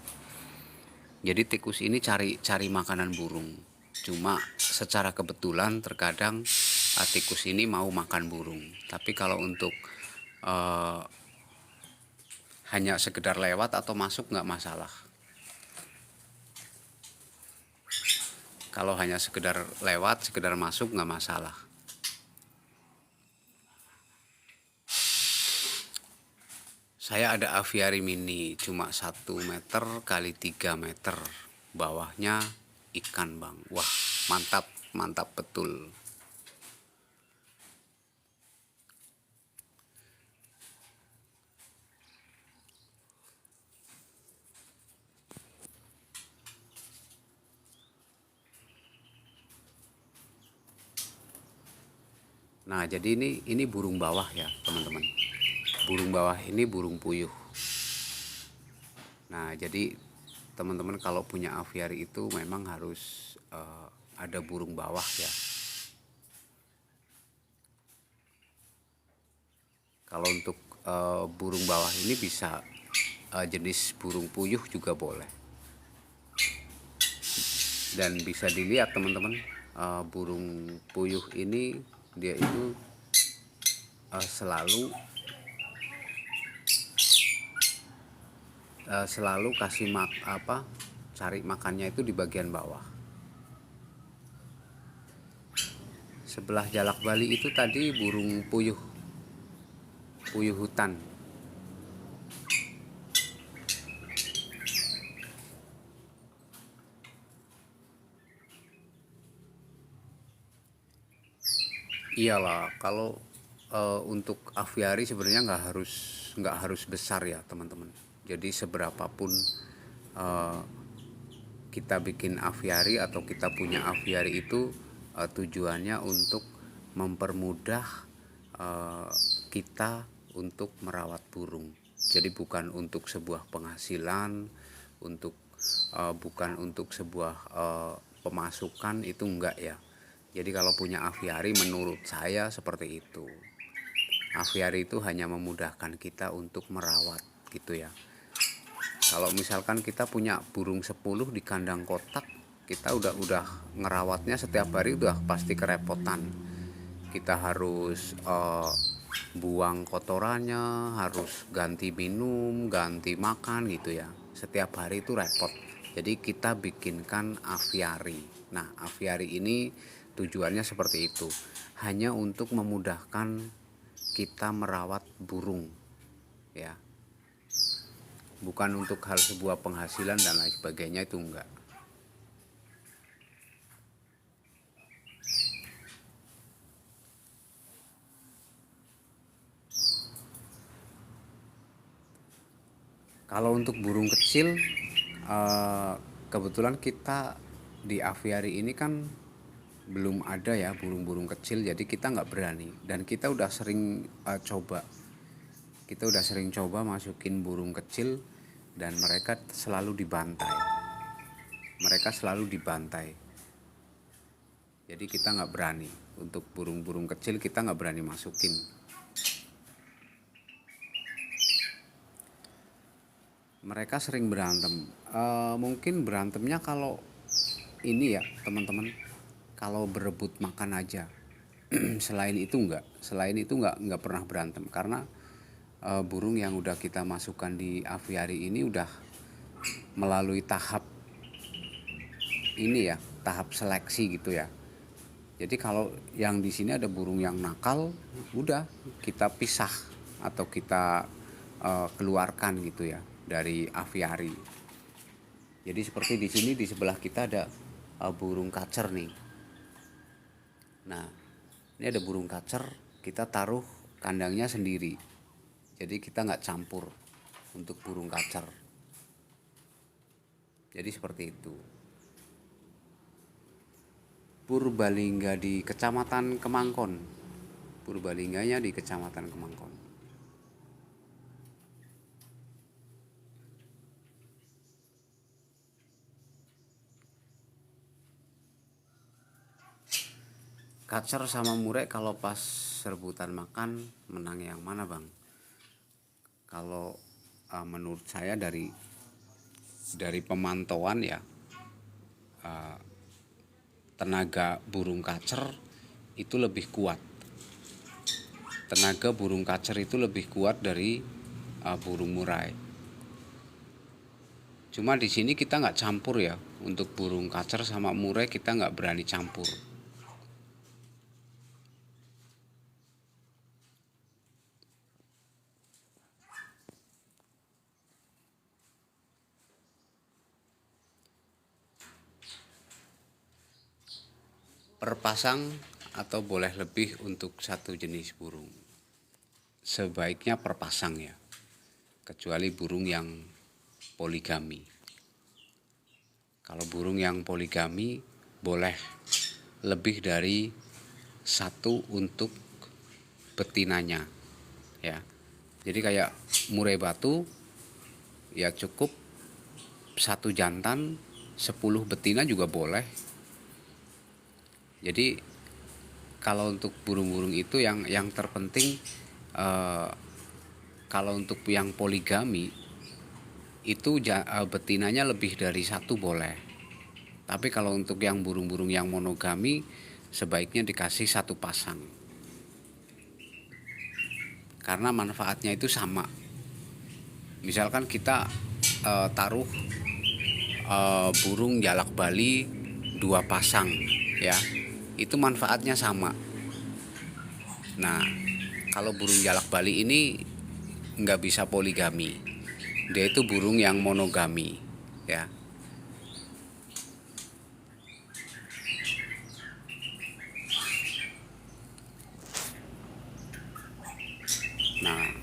Jadi tikus ini cari cari makanan burung. Cuma secara kebetulan terkadang tikus ini mau makan burung. Tapi kalau untuk uh, hanya sekedar lewat atau masuk nggak masalah. Kalau hanya sekedar lewat, sekedar masuk nggak masalah. Saya ada aviari mini, cuma 1 meter kali 3 meter. Bawahnya ikan bang. Wah mantap, mantap betul. Nah jadi ini burung bawah ya teman-teman. Burung bawah ini burung puyuh. Nah, jadi teman-teman kalau punya aviari itu memang harus ada burung bawah ya. Kalau untuk burung bawah ini bisa jenis burung puyuh juga boleh. Dan bisa dilihat teman-teman, burung puyuh ini dia itu selalu selalu kasih cari makannya itu di bagian bawah. Sebelah jalak Bali itu tadi burung puyuh, puyuh hutan. Iyalah, kalau untuk aviari sebenarnya nggak harus besar ya teman-teman. Jadi seberapapun eh, kita bikin aviari atau kita punya aviari itu tujuannya untuk mempermudah eh, kita untuk merawat burung. Jadi bukan untuk sebuah penghasilan, untuk bukan untuk sebuah pemasukan, itu enggak ya. Jadi kalau punya aviari menurut saya seperti itu. Aviari itu hanya memudahkan kita untuk merawat gitu ya. Kalau misalkan kita punya burung 10 di kandang kotak, kita udah ngerawatnya setiap hari udah pasti kerepotan. Kita harus buang kotorannya, harus ganti minum, ganti makan gitu ya. Setiap hari itu repot. Jadi kita bikinkan aviari. Nah, aviari ini tujuannya seperti itu. Hanya untuk memudahkan kita merawat burung ya. Bukan untuk hal sebuah penghasilan dan lain sebagainya, itu enggak. Kalau untuk burung kecil, kebetulan kita di aviari ini kan belum ada ya burung-burung kecil, jadi kita nggak berani. Dan kita udah sering coba masukin burung kecil dan mereka selalu dibantai. Mereka selalu dibantai. Jadi kita nggak berani untuk burung-burung kecil, kita nggak berani masukin. Mereka sering berantem. Mungkin berantemnya kalau ini ya teman-teman, kalau berebut makan aja. Selain itu enggak, selain itu enggak pernah berantem, karena burung yang udah kita masukkan di aviari ini udah melalui tahap ini ya, tahap seleksi gitu ya. Jadi kalau yang di sini ada burung yang nakal, udah kita pisah atau kita keluarkan gitu ya dari aviari. Jadi seperti di sini di sebelah kita ada burung kacer nih. Nah, ini ada burung kacer, kita taruh kandangnya sendiri. Jadi kita nggak campur untuk burung kacer. Jadi seperti itu. Purbalingga di Kecamatan Kemangkon. Purbalingganya di Kecamatan Kemangkon. Kacer sama murai kalau pas rebutan makan menang yang mana bang? Kalau menurut saya dari pemantauan ya, tenaga burung kacer itu lebih kuat. Tenaga burung kacer itu lebih kuat dari burung murai. Cuma di sini kita nggak campur ya, untuk burung kacer sama murai kita nggak berani campur. Per pasang atau boleh lebih untuk satu jenis burung. Sebaiknya per pasang ya, kecuali burung yang poligami. Kalau burung yang poligami boleh lebih dari satu untuk betinanya ya. Jadi kayak murai batu ya cukup satu jantan 10 betina juga boleh. Jadi kalau untuk burung-burung itu yang terpenting kalau untuk yang poligami itu betinanya lebih dari satu boleh. Tapi kalau untuk yang burung-burung yang monogami sebaiknya dikasih satu pasang. Karena manfaatnya itu sama. Misalkan kita taruh burung jalak Bali 2 pasang ya, itu manfaatnya sama. Nah, kalau burung jalak Bali ini nggak bisa poligami, dia itu burung yang monogami ya. Nah,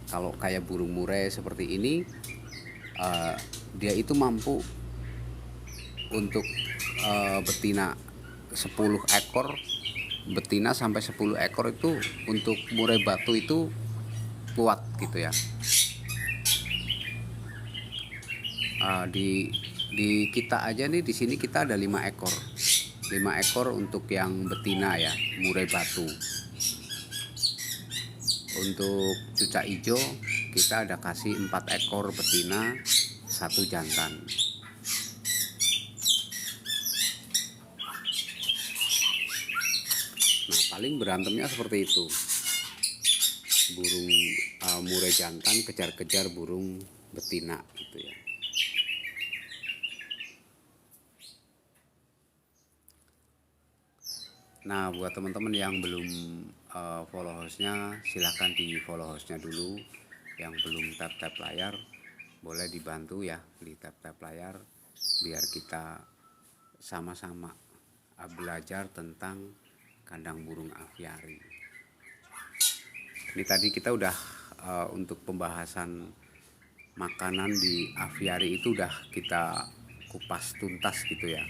kalau kayak burung murai seperti ini, dia itu mampu untuk betina 10 ekor, betina sampai 10 ekor itu untuk murai batu itu kuat gitu ya. Di kita aja nih, di sini kita ada 5 ekor. 5 ekor untuk yang betina ya, murai batu. Untuk cucak hijau kita ada kasih 4 ekor betina, 1 jantan. Nah, paling berantemnya seperti itu. Burung murai jantan kejar-kejar burung betina gitu ya. Nah, buat teman-teman yang belum follow hostnya, silahkan di follow hostnya dulu. Yang belum tap-tap layar, boleh dibantu ya di tap-tap layar, biar kita sama-sama belajar tentang kandang burung aviari. Ini tadi kita udah untuk pembahasan makanan di aviari itu udah kita kupas tuntas gitu ya.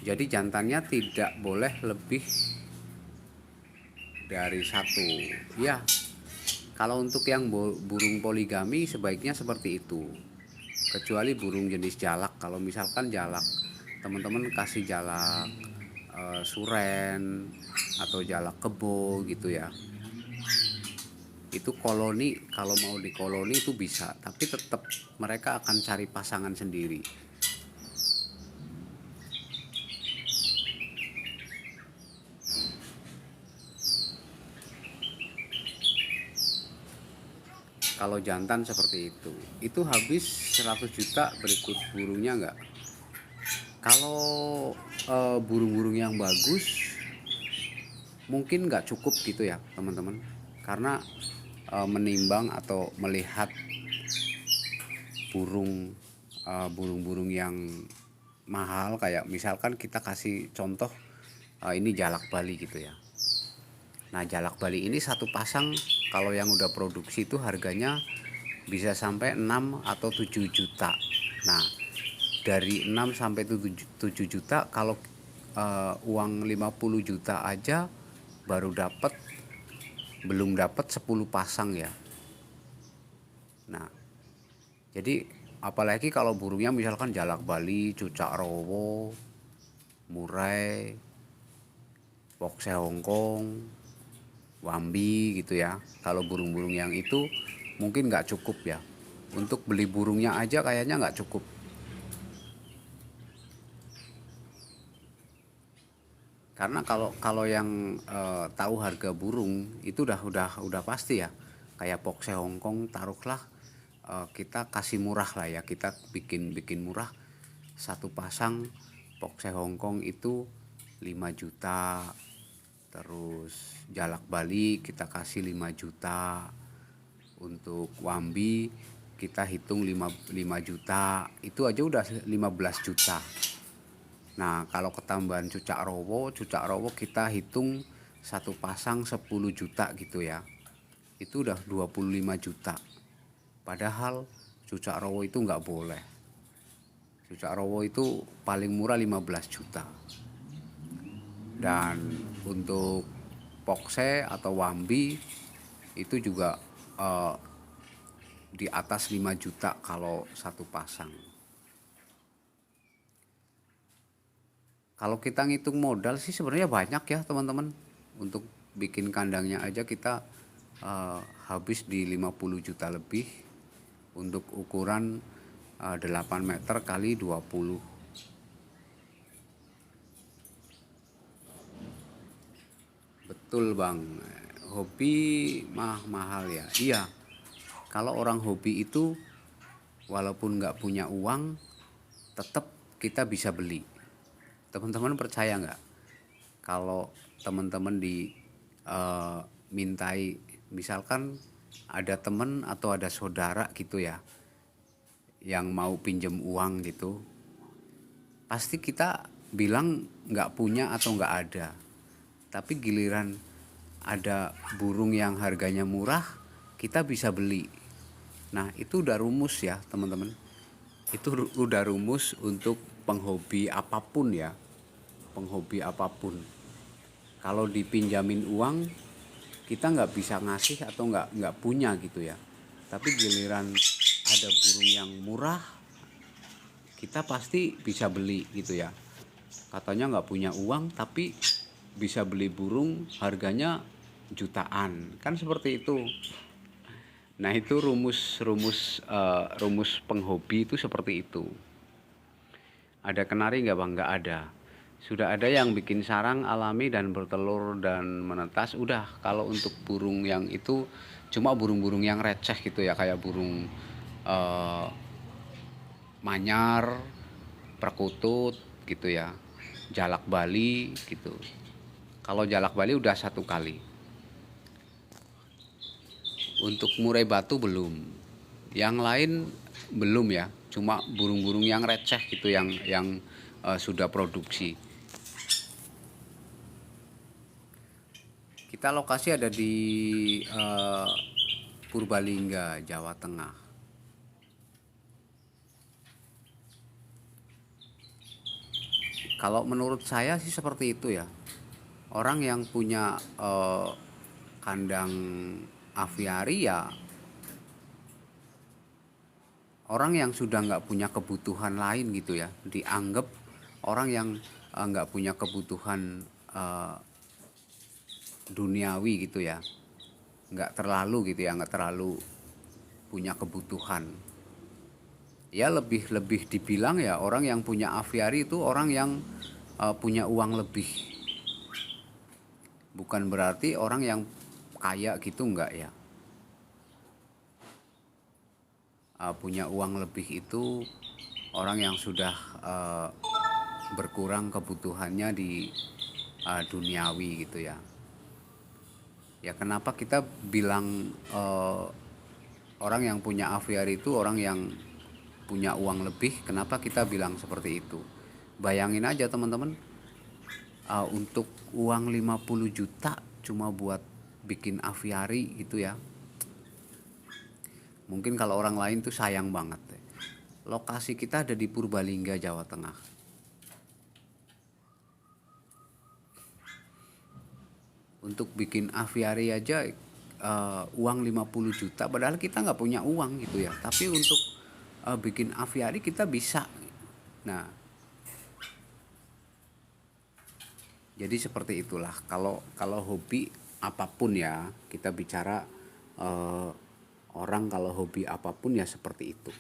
Jadi jantannya tidak boleh lebih dari 1 ya. Kalau untuk yang burung poligami sebaiknya seperti itu, kecuali burung jenis jalak. Kalau misalkan jalak, teman-teman kasih jalak suren atau jalak kebo gitu ya, itu koloni, kalau mau di koloni itu bisa, tapi tetap mereka akan cari pasangan sendiri. Kalau jantan seperti itu habis 100 juta berikut burungnya enggak. Kalau burung-burung yang bagus mungkin nggak cukup gitu ya teman-teman, karena menimbang atau melihat burung-burung yang mahal, kayak misalkan kita kasih contoh ini jalak Bali gitu ya. Nah, jalak Bali ini satu pasang kalau yang udah produksi itu harganya bisa sampai 6 atau 7 juta. Nah, dari 6 sampai 7 juta kalau uang 50 juta aja baru belum dapat 10 pasang ya. Nah, jadi apalagi kalau burungnya misalkan jalak bali, cucak rowo, murai, pokse Hongkong, wambi gitu ya. Kalau burung-burung yang itu mungkin nggak cukup ya. Untuk beli burungnya aja kayaknya nggak cukup. Karena kalau kalau yang tahu harga burung itu udah pasti ya. Kayak pokse Hongkong taruhlah kita kasih murah lah ya, kita bikin bikin murah satu pasang pokse Hongkong itu 5 juta. Terus jalak bali kita kasih 5 juta. Untuk wambi kita hitung 5 juta. Itu aja udah 15 juta. Nah, kalau ketambahan cucak rowo kita hitung satu pasang 10 juta gitu ya. Itu udah 25 juta. Padahal cucak rowo itu nggak boleh. Cucak rowo itu paling murah 15 juta. Dan untuk pokse atau wambi itu juga eh, di atas 5 juta kalau satu pasang. Kalau kita ngitung modal sih sebenarnya banyak ya teman-teman. Untuk bikin kandangnya aja kita habis di 50 juta lebih untuk ukuran 8 meter kali 20. Betul bang, hobi mahal ya. Iya, kalau orang hobi itu walaupun nggak punya uang tetap kita bisa beli. Teman-teman percaya nggak? Kalau teman-teman mintai, misalkan ada teman atau ada saudara gitu ya yang mau pinjem uang gitu, pasti kita bilang nggak punya atau nggak ada. Tapi giliran ada burung yang harganya murah, kita bisa beli. Nah itu udah rumus ya teman-teman. Itu udah rumus untuk penghobi apapun ya. Penghobi apapun. Kalau dipinjamin uang, kita nggak bisa ngasih atau nggak punya gitu ya. Tapi giliran ada burung yang murah, kita pasti bisa beli gitu ya. Katanya nggak punya uang tapi bisa beli burung harganya jutaan, kan seperti itu. Nah itu rumus penghobi itu seperti itu. Ada kenari nggak bang? Nggak ada. Sudah ada yang bikin sarang alami dan bertelur dan menetas. Udah, kalau untuk burung yang itu cuma burung-burung yang receh gitu ya, kayak burung eh, manyar, perkutut gitu ya, jalak bali gitu. Kalau jalak bali udah satu kali. Untuk murai batu belum. Yang lain belum ya. Cuma burung-burung yang receh gitu yang sudah produksi. Kita lokasi ada di Purbalingga, Jawa Tengah. Kalau menurut saya sih seperti itu ya. Orang yang punya kandang aviari ya orang yang sudah nggak punya kebutuhan lain gitu ya. Dianggap orang yang nggak punya kebutuhan duniawi gitu ya. Nggak terlalu gitu ya, nggak terlalu punya kebutuhan. Ya lebih lebih dibilang ya orang yang punya aviari itu orang yang punya uang lebih. Bukan berarti orang yang kaya gitu enggak ya. Punya uang lebih itu orang yang sudah berkurang kebutuhannya di duniawi gitu ya. Ya kenapa kita bilang orang yang punya aviari itu orang yang punya uang lebih, kenapa kita bilang seperti itu? Bayangin aja teman-teman, untuk uang 50 juta cuma buat bikin aviari gitu ya. Mungkin kalau orang lain tuh sayang banget. Lokasi kita ada di Purbalingga, Jawa Tengah. Untuk bikin aviari aja uang 50 juta, padahal kita nggak punya uang gitu ya. Tapi untuk bikin aviari kita bisa. Nah, jadi seperti itulah. Kalau hobi apapun ya, kita bicara eh, orang kalau hobi apapun ya seperti itu.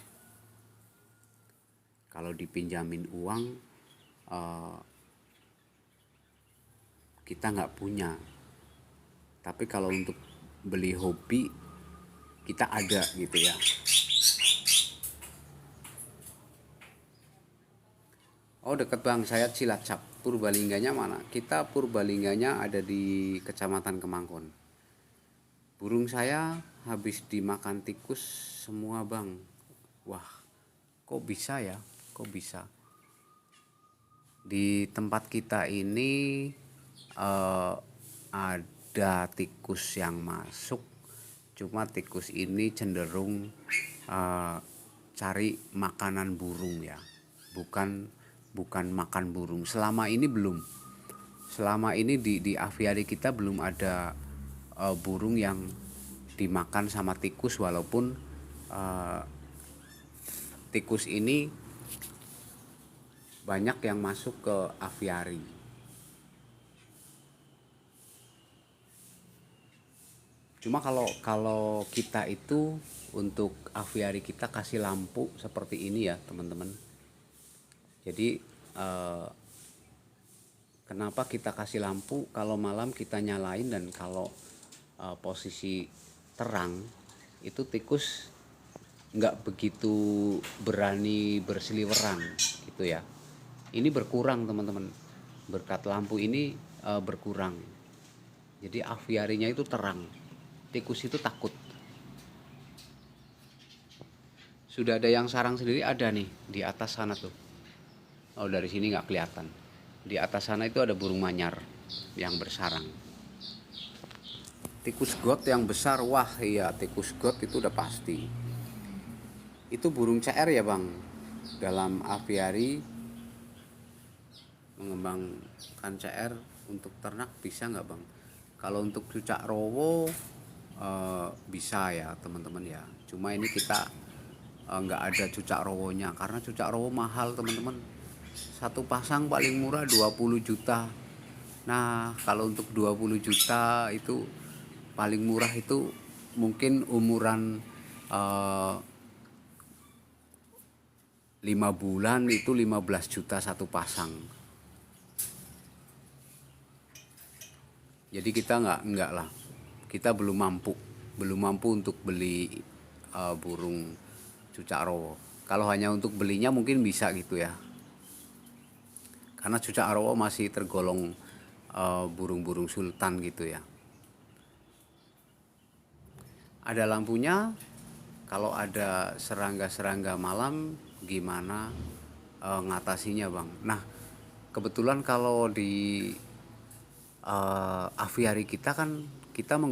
Kalau dipinjamin uang eh, kita nggak punya. Tapi kalau untuk beli hobi kita ada gitu ya. Oh deket Bang, saya Cilacap. Purbalingganya mana? Kita Purbalingganya ada di Kecamatan Kemangkon. Burung saya habis dimakan tikus semua Bang. Wah, kok bisa ya? Kok bisa? Di tempat kita ini eh, ada tikus yang masuk. Cuma tikus ini cenderung eh, cari makanan burung ya. Bukan bukan makan burung. Selama ini belum. Selama ini di aviari kita belum ada burung yang dimakan sama tikus, walaupun uh, tikus ini banyak yang masuk ke aviari. Cuma kalau kalau kita itu untuk aviari kita kasih lampu seperti ini ya teman-teman. Jadi kenapa kita kasih lampu? Kalau malam kita nyalain, dan kalau posisi terang itu tikus nggak begitu berani berseliweran gitu ya. Ini berkurang teman-teman, berkat lampu ini berkurang. Jadi aviarinya itu terang, tikus itu takut. Sudah ada yang sarang sendiri, ada nih di atas sana tuh. Oh dari sini nggak kelihatan. Di atas sana itu ada burung manyar yang bersarang. Tikus got yang besar, wah iya tikus got itu udah pasti. Itu burung CR ya bang. Dalam aviari mengembangkan CR untuk ternak bisa nggak bang? Kalau untuk cucak rowo bisa ya teman-teman ya. Cuma ini kita nggak ada cucak rowonya karena cucak rowo mahal teman-teman. Satu pasang paling murah 20 juta. Nah kalau untuk 20 juta itu paling murah itu mungkin umuran 5 bulan itu 15 juta satu pasang. Jadi kita nggak lah, kita belum mampu untuk beli burung cucak rowo. Kalau hanya untuk belinya mungkin bisa gitu ya, karena cucak rowo masih tergolong burung-burung sultan gitu ya. Ada lampunya. Kalau ada serangga-serangga malam gimana ngatasinya bang? Nah kebetulan kalau di aviari kita kan kita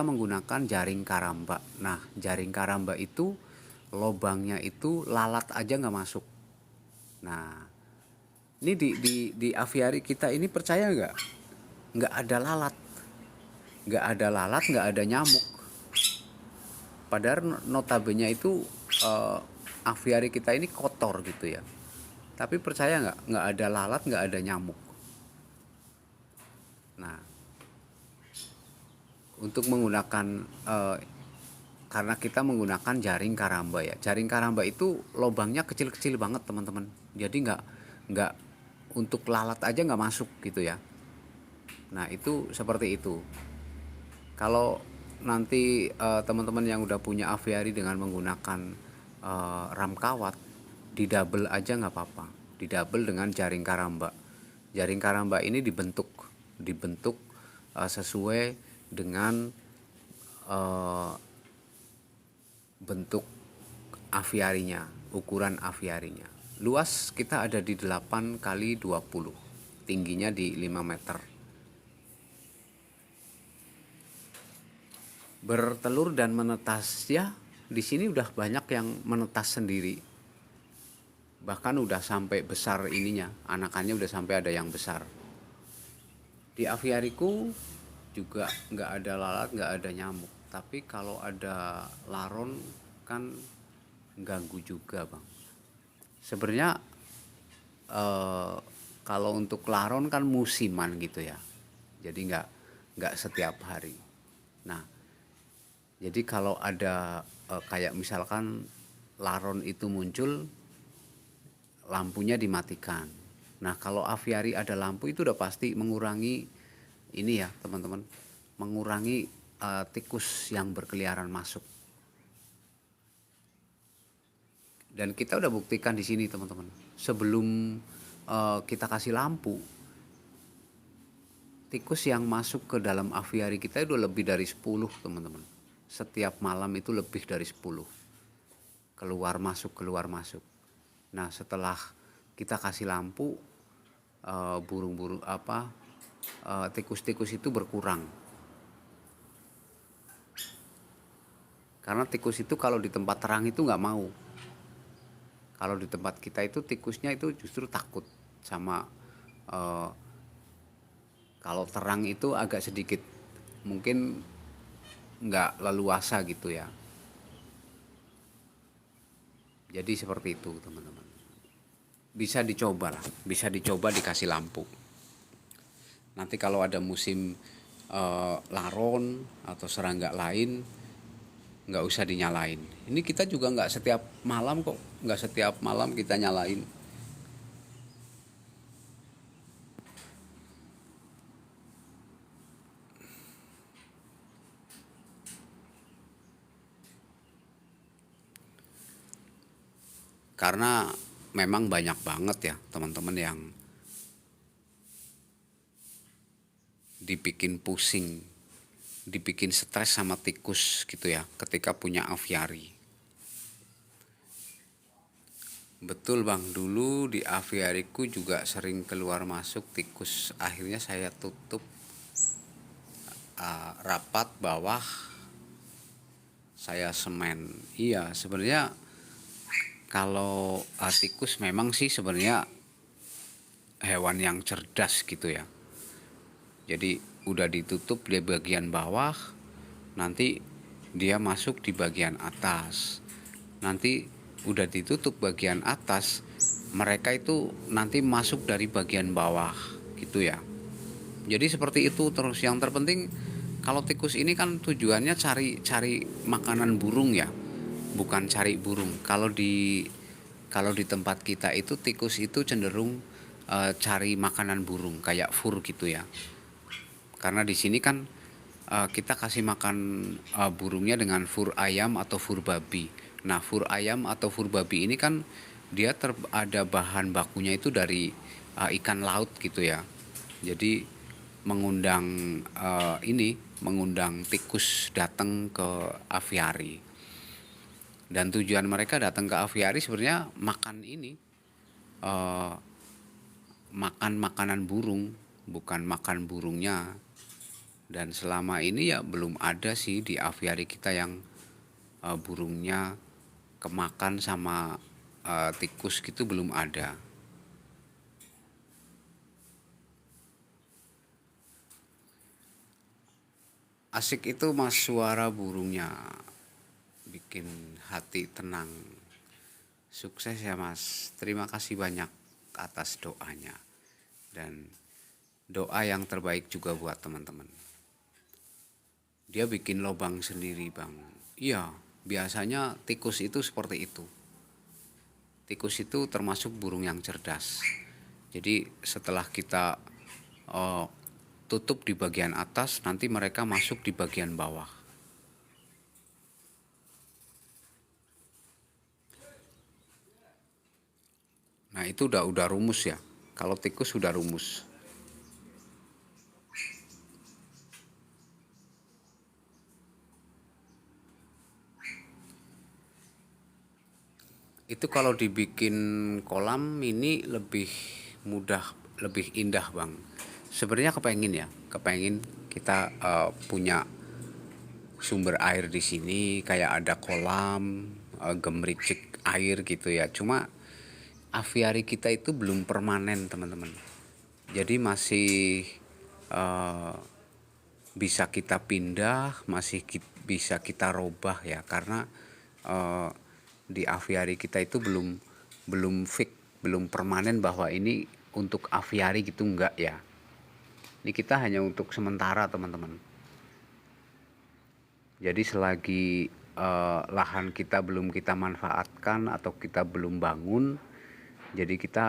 menggunakan jaring karamba. Nah jaring karamba itu lobangnya itu lalat aja nggak masuk. Nah ini di aviari kita ini percaya nggak ada lalat, nggak ada nyamuk. Padahal notabene itu aviari kita ini kotor gitu ya. Tapi percaya nggak ada lalat, nggak ada nyamuk. Nah, untuk menggunakan karena kita menggunakan jaring karamba ya. Jaring karamba itu lubangnya kecil-kecil banget teman-teman. Jadi nggak untuk lalat aja nggak masuk gitu ya. Nah itu seperti itu. Kalau nanti teman-teman yang udah punya aviari dengan menggunakan ram kawat, didouble aja nggak apa-apa. Didouble dengan jaring karamba. Jaring karamba ini dibentuk sesuai dengan bentuk aviarinya, ukuran aviarinya. Luas kita ada di 8 kali 20, tingginya di 5 meter. Bertelur dan menetas ya, di sini udah banyak yang menetas sendiri. Bahkan udah sampai besar ininya, anakannya udah sampai ada yang besar. Di aviariku juga nggak ada lalat, nggak ada nyamuk. Tapi kalau ada laron kan ganggu juga bang. Sebenarnya eh, kalau untuk laron kan musiman gitu ya. Jadi nggak setiap hari. Nah, jadi kalau ada kayak misalkan laron itu muncul, lampunya dimatikan. Nah, kalau aviari ada lampu itu udah pasti mengurangi ini ya, teman-teman. Mengurangi tikus yang berkeliaran masuk. Dan kita udah buktikan di sini, teman-teman. Sebelum kita kasih lampu, tikus yang masuk ke dalam aviari kita itu lebih dari 10, teman-teman. Setiap malam itu lebih dari 10. Keluar masuk, keluar masuk. Nah, setelah kita kasih lampu, burung-burung tikus-tikus itu berkurang. Karena tikus itu kalau di tempat terang itu nggak mau. Kalau di tempat kita itu tikusnya itu justru takut sama eh, kalau terang itu agak sedikit mungkin nggak leluasa gitu ya. Jadi seperti itu teman-teman. Bisa dicoba lah, bisa dicoba dikasih lampu. Nanti kalau ada musim laron atau serangga lain nggak usah dinyalain. Ini kita juga nggak setiap malam kok, nggak setiap malam kita nyalain. Karena memang banyak banget ya teman-teman yang dibikin pusing, dibikin stres sama tikus gitu ya ketika punya aviari. Betul bang, dulu di aviariku juga sering keluar masuk tikus. Akhirnya saya tutup rapat bawah, saya semen. Iya sebenarnya kalau tikus memang sih sebenarnya hewan yang cerdas gitu ya. Jadi udah ditutup di bagian bawah, nanti dia masuk di bagian atas. Nanti udah ditutup bagian atas, mereka itu nanti masuk dari bagian bawah gitu ya. Jadi seperti itu terus. Yang terpenting kalau tikus ini kan tujuannya cari makanan burung ya, bukan cari burung. Kalau di tempat kita itu tikus itu cenderung cari makanan burung kayak fur gitu ya. Karena di sini kan kita kasih makan burungnya dengan fur ayam atau fur babi. Nah, fur ayam atau fur babi ini kan dia ada bahan bakunya itu dari ikan laut gitu ya. Jadi mengundang mengundang tikus datang ke aviari. Dan tujuan mereka datang ke aviari sebenarnya makan ini, eh, makan makanan burung, bukan makan burungnya. Dan selama ini ya belum ada sih di aviari kita yang burungnya kemakan sama tikus gitu, belum ada. Asik itu mas suara burungnya, bikin hati tenang. Sukses ya mas, terima kasih banyak atas doanya. Dan doa yang terbaik juga buat teman-teman. Dia bikin lobang sendiri bang. Iya, biasanya tikus itu seperti itu. Tikus itu termasuk burung yang cerdas. Jadi setelah kita uh, tutup di bagian atas, nanti mereka masuk di bagian bawah. Nah itu udah rumus ya. Kalau tikus sudah rumus. Itu kalau dibikin kolam ini lebih mudah, lebih indah bang. Sebenarnya kepengen ya, kepengen kita punya sumber air di sini, kayak ada kolam, gemericik air gitu ya. Cuma aviari kita itu belum permanen teman-teman. Jadi masih eh, bisa kita pindah, masih bisa kita robah ya, karena eh, di aviari kita itu belum belum fix, belum permanen bahwa ini untuk aviari gitu, enggak ya. Ini kita hanya untuk sementara teman-teman. Jadi selagi lahan kita belum kita manfaatkan atau kita belum bangun, jadi kita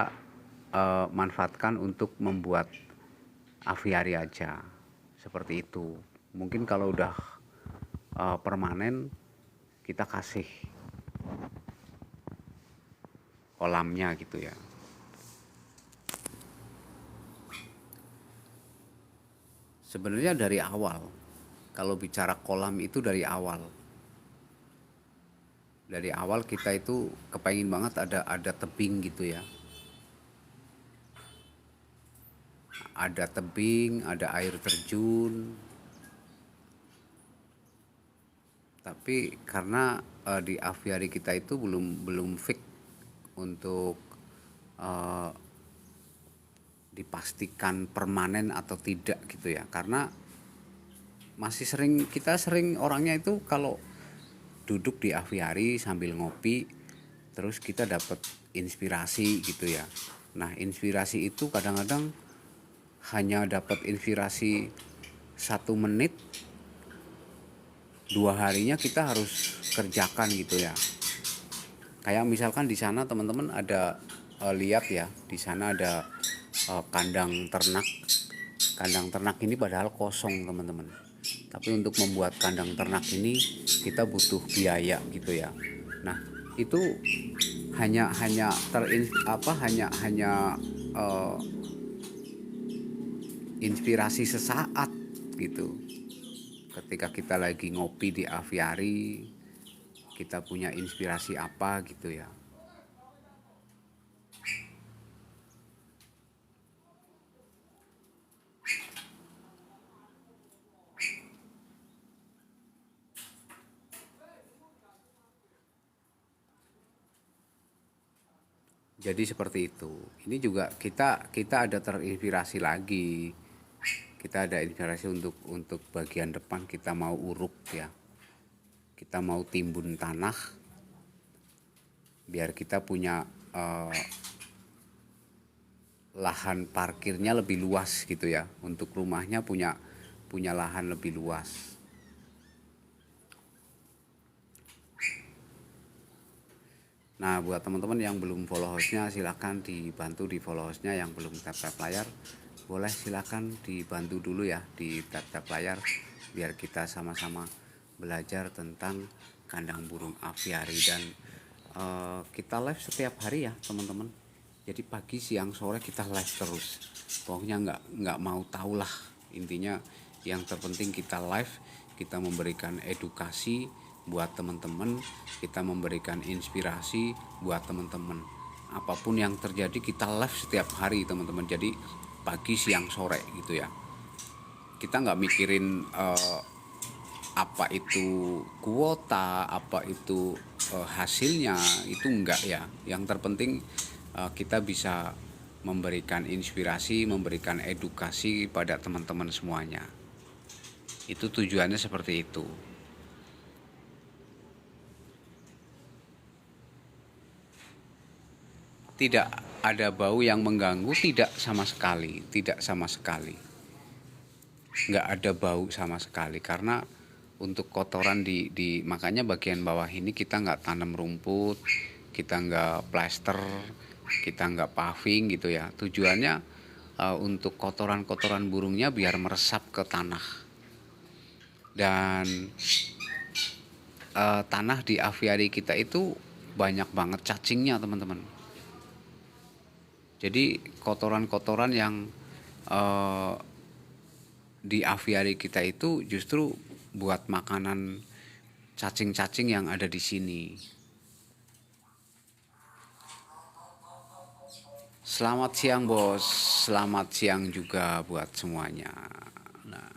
manfaatkan untuk membuat aviari aja. Seperti itu. Mungkin kalau udah permanen, kita kasih kolamnya gitu ya. Sebenarnya dari awal, kalau bicara kolam itu dari awal. Dari awal kita itu kepengen banget ada tebing gitu ya. Ada tebing, ada air terjun. Tapi karena di aviari kita itu belum belum fix untuk eh, dipastikan permanen atau tidak gitu ya. Karena masih sering, kita sering orangnya itu kalau duduk di aviari sambil ngopi, terus kita dapat inspirasi gitu ya. Nah, inspirasi itu kadang-kadang hanya dapat inspirasi 1 menit, 2 harinya kita harus kerjakan gitu ya. Kayak misalkan di sana teman-teman ada lihat ya, di sana ada kandang ternak. Kandang ternak ini padahal kosong teman-teman. Tapi untuk membuat kandang ternak ini kita butuh biaya gitu ya. Nah, itu hanya hanya hanya eh, inspirasi sesaat gitu. Ketika kita lagi ngopi di aviari, kita punya inspirasi apa gitu ya. Jadi seperti itu. Ini juga kita ada terinspirasi lagi. Kita ada inspirasi untuk bagian depan kita mau uruk ya. Kita mau timbun tanah biar kita punya eh, lahan parkirnya lebih luas gitu ya. Untuk rumahnya punya punya lahan lebih luas. Nah, buat teman-teman yang belum follow hostnya, silahkan dibantu di follow hostnya. Yang belum tap-tap layar, boleh silahkan dibantu dulu ya di tap-tap layar, biar kita sama-sama belajar tentang kandang burung aviari. Dan kita live setiap hari ya teman-teman. Jadi pagi, siang, sore kita live terus. Pokoknya nggak mau tahu lah, intinya yang terpenting kita live, kita memberikan edukasi buat teman-teman, kita memberikan inspirasi buat teman-teman. Apapun yang terjadi kita live setiap hari teman-teman. Jadi pagi, siang, sore gitu ya. Kita nggak mikirin apa itu kuota, apa itu hasilnya, itu enggak ya. Yang terpenting kita bisa memberikan inspirasi, memberikan edukasi pada teman-teman semuanya. Itu tujuannya seperti itu. Tidak ada bau yang mengganggu, tidak sama sekali, tidak sama sekali. Nggak ada bau sama sekali, karena untuk kotoran di makanya bagian bawah ini kita nggak tanam rumput, kita nggak plaster, kita nggak paving gitu ya. Tujuannya untuk kotoran-kotoran burungnya biar meresap ke tanah. Dan tanah di aviari kita itu banyak banget cacingnya teman-teman. Jadi kotoran-kotoran yang eh, di aviari kita itu justru buat makanan cacing-cacing yang ada di sini. Selamat siang bos, selamat siang juga buat semuanya. Nah,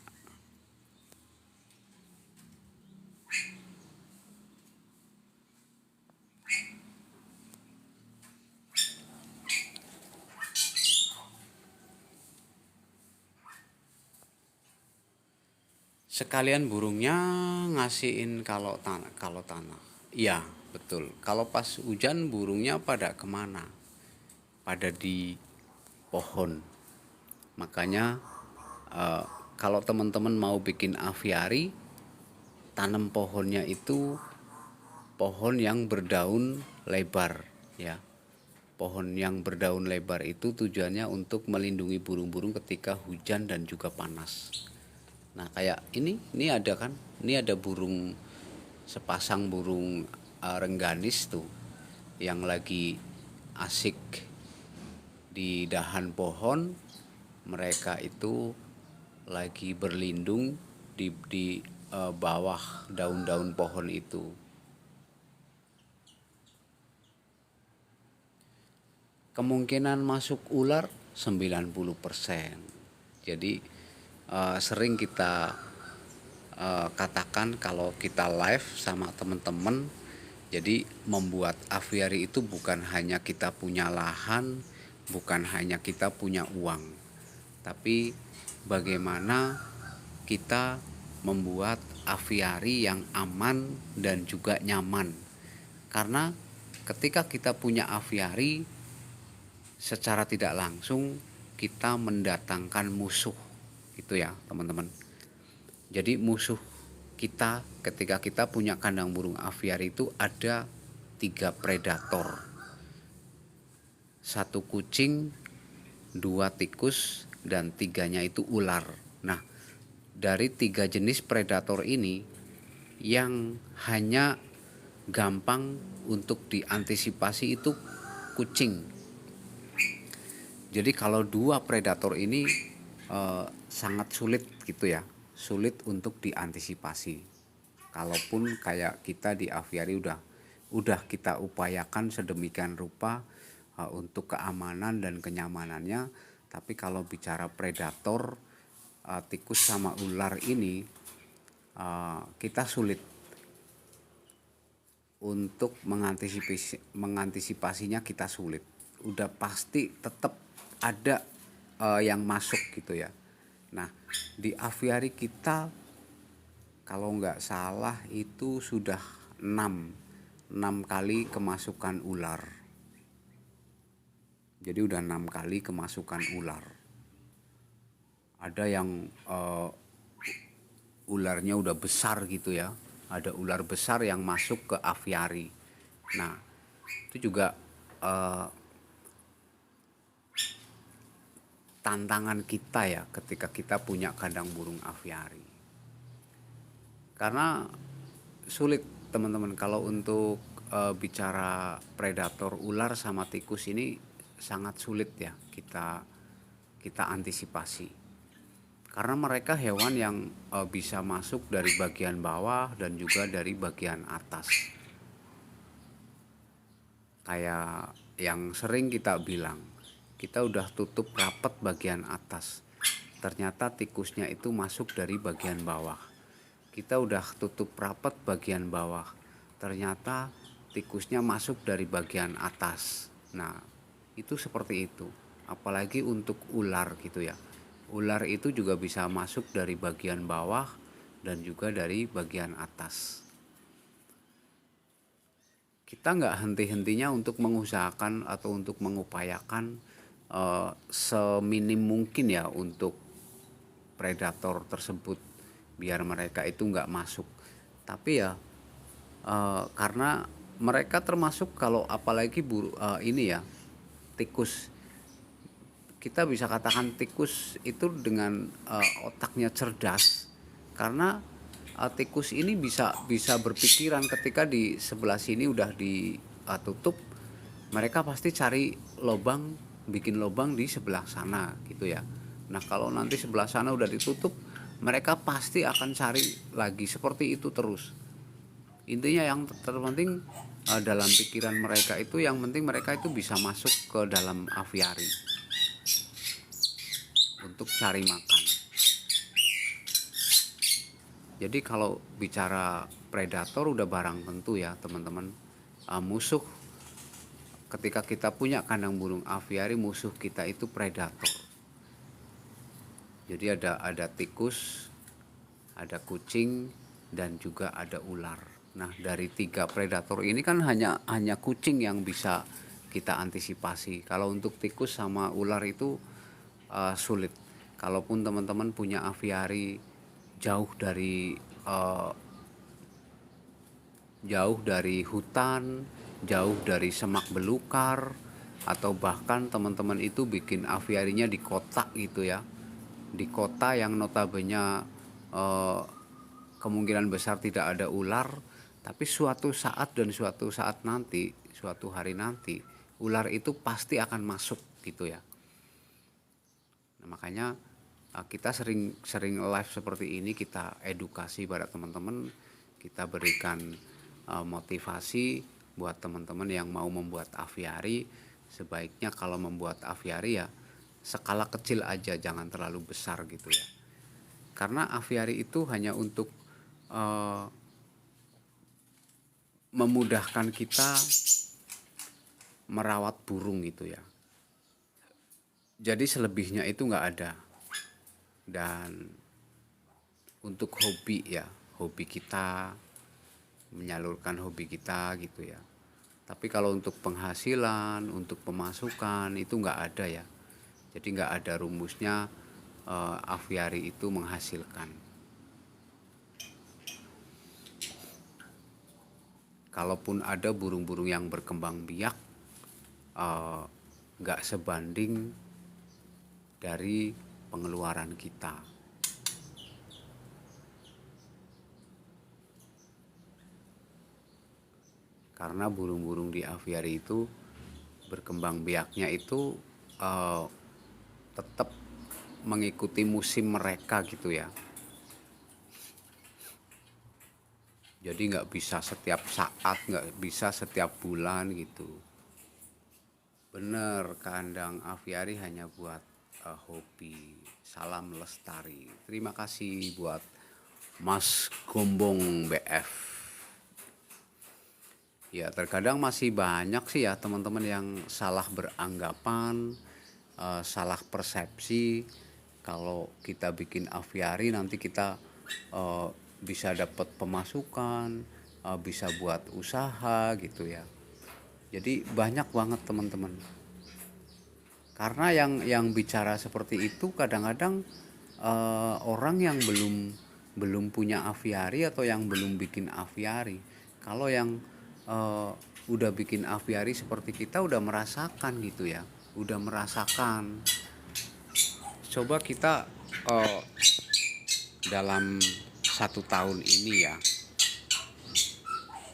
Sekalian burungnya ngasihin kalau tanah. Iya, betul. Kalau pas hujan burungnya pada kemana? Pada di pohon. Makanya eh, kalau teman-teman mau bikin aviari, tanam pohonnya itu pohon yang berdaun lebar, ya. Pohon yang berdaun lebar itu tujuannya untuk melindungi burung-burung ketika hujan dan juga panas. Nah, kayak ini ada kan? Ini ada burung, sepasang burung rengganis tuh yang lagi asik di dahan pohon. Mereka itu lagi berlindung di bawah daun-daun pohon itu. Kemungkinan masuk ular 90%. Jadi sering kita katakan kalau kita live sama teman-teman, jadi membuat aviari itu bukan hanya kita punya lahan, bukan hanya kita punya uang, tapi bagaimana kita membuat aviari yang aman dan juga nyaman. Karena ketika kita punya aviari, secara tidak langsung kita mendatangkan musuh, gitu ya teman-teman. Jadi musuh kita ketika kita punya kandang burung aviari itu ada 3 predator. 1 kucing, 2 tikus, dan 3-nya itu ular. Nah, dari 3 jenis predator ini yang hanya gampang untuk diantisipasi itu kucing. Jadi kalau 2 predator ini sangat sulit gitu ya, sulit untuk diantisipasi. Kalaupun kayak kita di aviari udah kita upayakan sedemikian rupa untuk keamanan dan kenyamanannya, tapi kalau bicara predator tikus sama ular ini kita sulit untuk mengantisipasinya, kita sulit. Udah pasti tetap ada yang masuk gitu ya. Nah, di aviari kita kalau nggak salah itu sudah 6 kali kemasukan ular. Jadi udah 6 kali kemasukan ular. Ada yang ularnya udah besar gitu ya. Ada ular besar yang masuk ke aviari. Nah, itu juga tantangan kita ya ketika kita punya kandang burung aviari. Karena sulit teman-teman kalau untuk bicara predator ular sama tikus ini sangat sulit ya kita antisipasi. Karena mereka hewan yang bisa masuk dari bagian bawah dan juga dari bagian atas. Kayak yang sering kita bilang, kita udah tutup rapat bagian atas, ternyata tikusnya itu masuk dari bagian bawah. Kita udah tutup rapat bagian bawah, ternyata tikusnya masuk dari bagian atas. Nah, itu seperti itu. Apalagi untuk ular gitu ya. Ular itu juga bisa masuk dari bagian bawah dan juga dari bagian atas. Kita nggak henti-hentinya untuk mengusahakan atau untuk mengupayakan seminim mungkin ya untuk predator tersebut biar mereka itu nggak masuk. Tapi ya karena mereka termasuk, kalau apalagi ini ya tikus, kita bisa katakan tikus itu dengan otaknya cerdas, karena tikus ini bisa berpikiran ketika di sebelah sini udah ditutup, mereka pasti cari lubang, bikin lubang di sebelah sana gitu ya. Nah, kalau nanti sebelah sana udah ditutup, mereka pasti akan cari lagi seperti itu terus. Intinya yang terpenting dalam pikiran mereka itu, yang penting mereka itu bisa masuk ke dalam aviari untuk cari makan. Jadi kalau bicara predator udah barang tentu ya teman-teman. Musuh ketika kita punya kandang burung aviari, musuh kita itu predator. Jadi ada tikus, ada kucing, dan juga ada ular. Nah, dari 3 predator ini kan hanya kucing yang bisa kita antisipasi. Kalau untuk tikus sama ular itu sulit. Kalaupun teman-teman punya aviari jauh dari eh, jauh dari hutan, jauh dari semak belukar, atau bahkan teman-teman itu bikin aviarinya di kota gitu ya, di kota yang notabene eh, kemungkinan besar tidak ada ular, tapi suatu saat dan suatu hari nanti ular itu pasti akan masuk gitu ya. Nah, makanya kita sering live seperti ini, kita edukasi pada teman-teman, kita berikan motivasi buat teman-teman yang mau membuat aviari. Sebaiknya kalau membuat aviari ya skala kecil aja, jangan terlalu besar gitu ya. Karena aviari itu hanya untuk memudahkan kita merawat burung gitu ya. Jadi selebihnya itu nggak ada. Dan untuk hobi ya, hobi kita, menyalurkan hobi kita gitu ya. Tapi kalau untuk penghasilan, untuk pemasukan itu nggak ada ya. Jadi nggak ada rumusnya aviari itu menghasilkan. Kalaupun ada burung-burung yang berkembang biak, nggak sebanding dari pengeluaran kita. Karena burung-burung di aviari itu berkembang biaknya itu tetap mengikuti musim mereka gitu ya. Jadi nggak bisa setiap saat, nggak bisa setiap bulan gitu. Bener, kandang aviari hanya buat hobi. Salam lestari. Terima kasih buat Mas Gombong BF. Ya, terkadang masih banyak sih ya teman-teman yang salah beranggapan, salah persepsi. Kalau kita bikin aviari nanti kita bisa dapat pemasukan, bisa buat usaha gitu ya. Jadi banyak banget teman-teman. Karena yang bicara seperti itu kadang-kadang orang yang belum punya aviari atau yang belum bikin aviari. Kalau yang udah bikin aviari seperti kita udah merasakan gitu ya, udah merasakan. Coba kita dalam 1 tahun ini ya,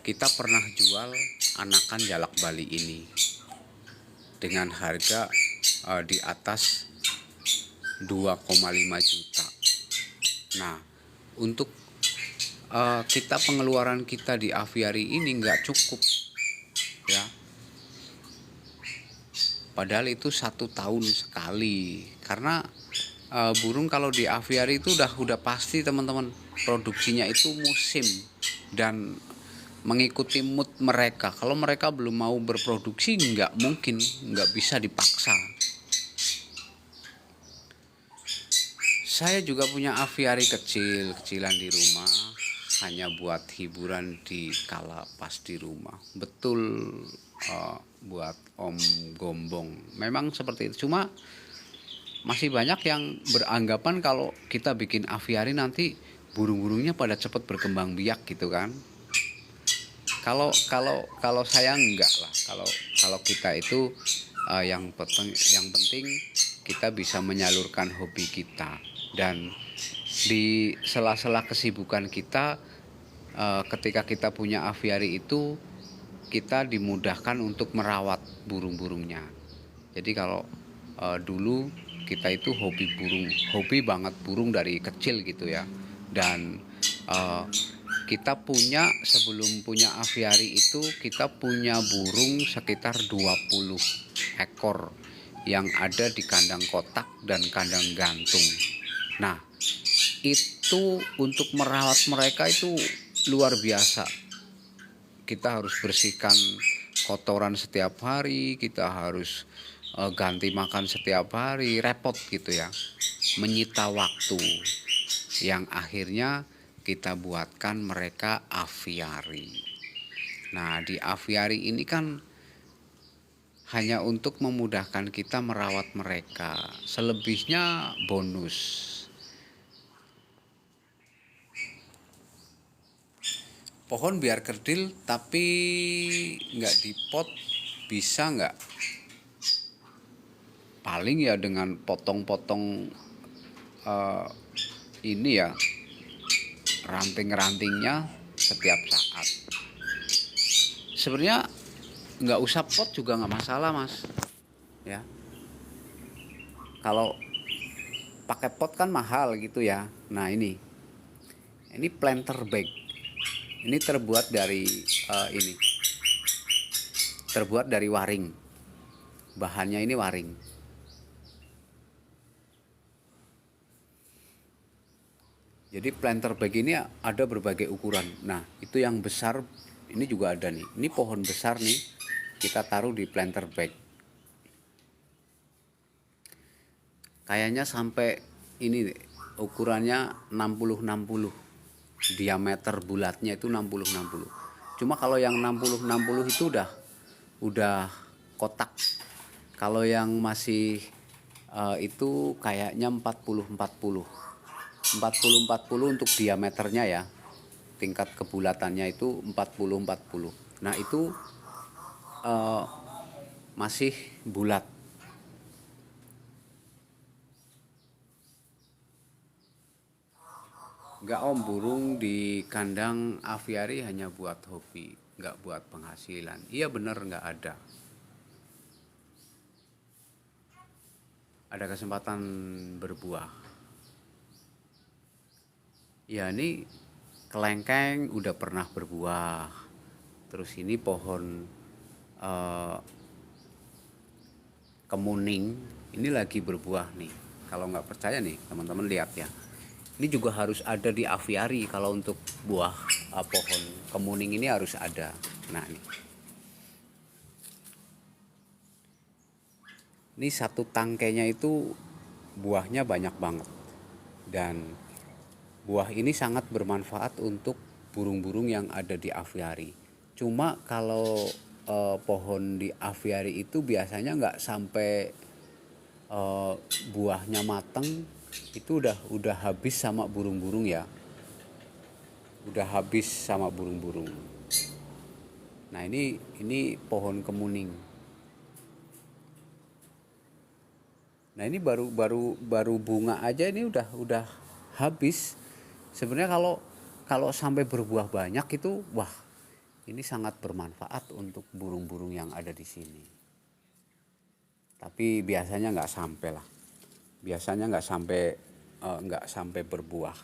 kita pernah jual anakan jalak Bali ini dengan harga di atas 2,5 juta. Nah, untuk kita pengeluaran kita di aviari ini nggak cukup ya. Padahal itu 1 tahun sekali. Karena burung kalau di aviari itu udah pasti teman-teman, produksinya itu musim dan mengikuti mood mereka. Kalau mereka belum mau berproduksi nggak mungkin, nggak bisa dipaksa. Saya juga punya aviari kecilan di rumah, hanya buat hiburan di kala pas di rumah. Betul, buat Om Gombong. Memang seperti itu. Cuma masih banyak yang beranggapan kalau kita bikin aviari nanti burung-burungnya pada cepat berkembang biak gitu kan. Kalau saya enggak lah. Kalau kita itu yang penting kita bisa menyalurkan hobi kita, dan di sela-sela kesibukan kita ketika kita punya aviari itu kita dimudahkan untuk merawat burung-burungnya. Jadi kalau dulu kita itu hobi banget burung dari kecil gitu ya. Dan kita sebelum punya aviari itu kita punya burung sekitar 20 ekor yang ada di kandang kotak dan kandang gantung. Nah, itu untuk merawat mereka itu luar biasa. Kita harus bersihkan kotoran setiap hari, kita harus ganti makan setiap hari, repot gitu ya, menyita waktu yang akhirnya kita buatkan mereka aviari. Nah, di aviari ini kan hanya untuk memudahkan kita merawat mereka. Selebihnya bonus. Pohon biar kerdil tapi nggak dipot, bisa nggak? Paling ya dengan potong-potong ini ya, ranting-rantingnya setiap saat. Sebenarnya nggak usah pot juga nggak masalah, Mas. Ya, kalau pakai pot kan mahal gitu ya. Nah, ini planter bag. Ini terbuat dari terbuat dari waring. Bahannya ini waring. Jadi planter bag ini ada berbagai ukuran. Nah, itu yang besar ini juga ada nih. Ini pohon besar nih, kita taruh di planter bag. Kayaknya sampai ini ukurannya 60-60. Diameter bulatnya itu 60-60. Cuma kalau yang 60-60 itu udah kotak. Kalau yang masih itu kayaknya 40-40. 40-40 untuk diameternya ya. Tingkat kebulatannya itu 40-40. Nah, itu masih bulat. Enggak om, burung di kandang aviari hanya buat hobi, enggak buat penghasilan. Iya bener, enggak ada. Ada kesempatan berbuah. Ya ini kelengkeng udah pernah berbuah. Terus ini pohon kemuning ini lagi berbuah nih. Kalau nggak percaya nih teman-teman lihat ya. Ini juga harus ada di aviari kalau untuk buah pohon kemuning ini harus ada. Nah ini satu tangkainya itu buahnya banyak banget. Dan buah ini sangat bermanfaat untuk burung-burung yang ada di aviari. Cuma kalau pohon di aviari itu biasanya nggak sampai buahnya mateng itu udah habis sama burung-burung ya. Udah habis sama burung-burung. Nah, ini pohon kemuning. Nah, ini baru bunga aja ini udah habis. Sebenarnya kalau sampai berbuah banyak itu wah, ini sangat bermanfaat untuk burung-burung yang ada di sini. Tapi biasanya nggak sampai lah. Biasanya nggak sampai berbuah.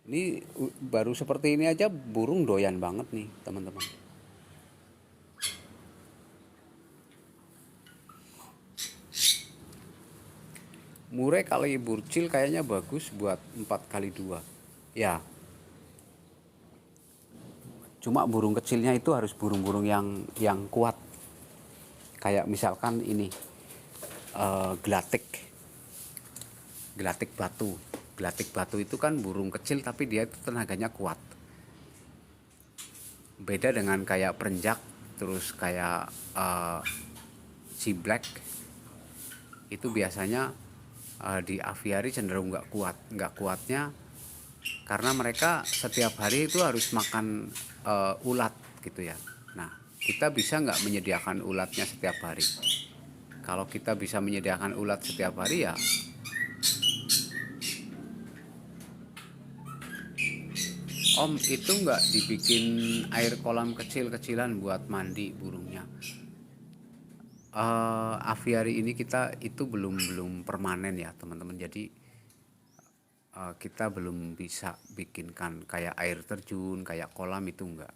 Ini baru seperti ini aja burung doyan banget nih teman-teman. Murai kali burcil kayaknya bagus buat 4x2. Ya. Cuma burung kecilnya itu harus burung-burung yang kuat. Kayak misalkan ini gelatik. Gelatik batu. Gelatik batu itu kan burung kecil tapi dia itu tenaganya kuat. Beda dengan kayak perenjak, terus kayak ciblek. Itu biasanya di aviari cenderung nggak kuatnya karena mereka setiap hari itu harus makan ulat gitu ya. Nah, kita bisa nggak menyediakan ulatnya setiap hari? Kalau kita bisa menyediakan ulat setiap hari ya om, itu nggak dibikin air kolam kecil-kecilan buat mandi burungnya. Aviari ini kita itu belum permanen ya teman-teman, jadi kita belum bisa bikinkan kayak air terjun, kayak kolam itu enggak.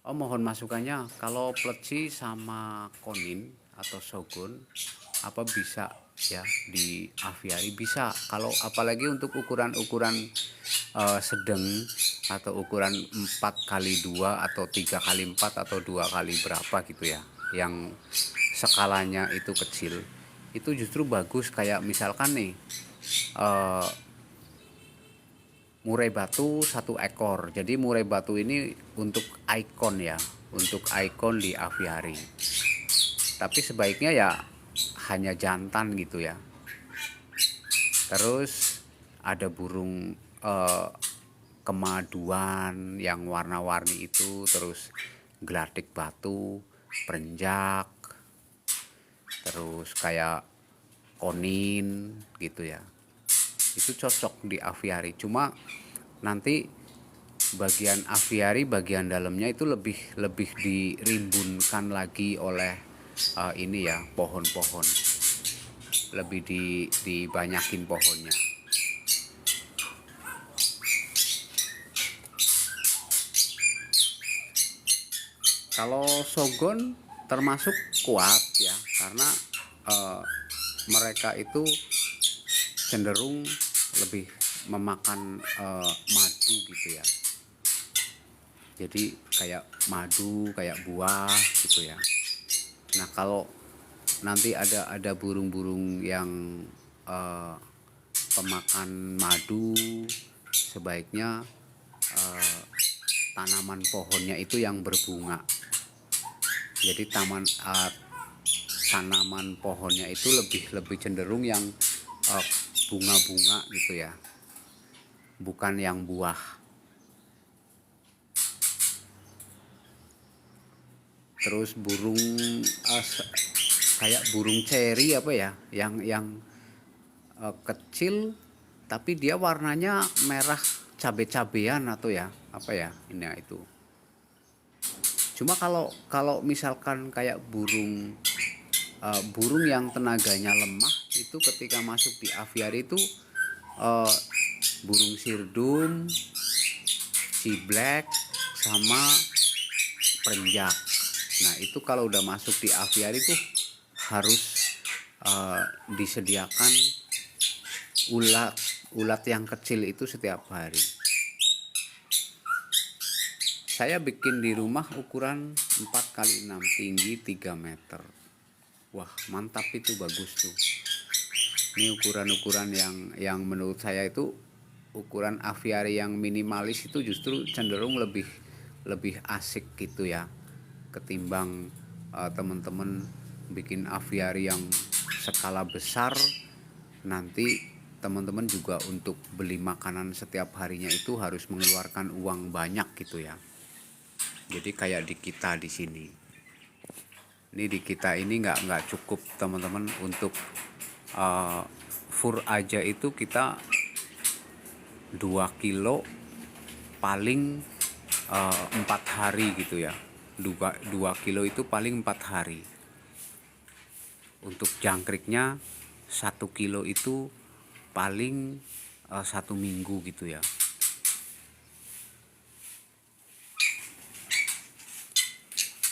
Oh, mohon masukannya kalau pleci sama konin atau sogon apa bisa ya di aviari bisa. Kalau apalagi untuk ukuran-ukuran sedang atau ukuran 4x2 atau 3x4 atau 2 kali berapa gitu ya, yang skalanya itu kecil, itu justru bagus. Kayak misalkan nih eh, murai batu 1 ekor. Jadi murai batu ini untuk ikon ya, untuk ikon di aviari. Tapi sebaiknya ya hanya jantan gitu ya. Terus ada burung kemaduan yang warna-warni itu, terus gelatik batu, perenjak, terus kayak konin gitu ya. Itu cocok di aviari. Cuma nanti bagian aviari bagian dalamnya itu lebih dirimbunkan lagi oleh ini ya, pohon-pohon. Lebih dibanyakin pohonnya. Kalau sogon termasuk kuat ya, karena mereka itu cenderung lebih memakan madu gitu ya. Jadi kayak madu, kayak buah gitu ya. Nah kalau nanti ada burung-burung yang pemakan madu, sebaiknya tanaman pohonnya itu yang berbunga. Jadi tanaman pohonnya itu lebih cenderung yang bunga-bunga gitu ya, bukan yang buah. Terus burung kayak burung ceri apa ya, yang kecil tapi dia warnanya merah cabe-cabean atau ya apa ya ini ya, itu. Cuma kalau misalkan kayak burung yang tenaganya lemah itu ketika masuk di aviari itu burung sirdum, ciblek, sama perenjak. Nah itu kalau udah masuk di aviari itu harus disediakan ulat yang kecil itu setiap hari. Saya bikin di rumah ukuran 4x6, tinggi 3 meter. Wah mantap, itu bagus tuh. Ini ukuran-ukuran yang menurut saya itu ukuran aviari yang minimalis itu justru cenderung lebih asik gitu ya, ketimbang teman-teman bikin aviari yang skala besar. Nanti teman-teman juga untuk beli makanan setiap harinya itu harus mengeluarkan uang banyak gitu ya. Jadi kayak di kita di sini. Ini di kita ini nggak cukup teman-teman untuk fur aja itu kita 2 kilo paling 4 hari gitu ya. 2 kilo itu paling 4 hari. Untuk jangkriknya 1 kilo itu paling 1 minggu gitu ya.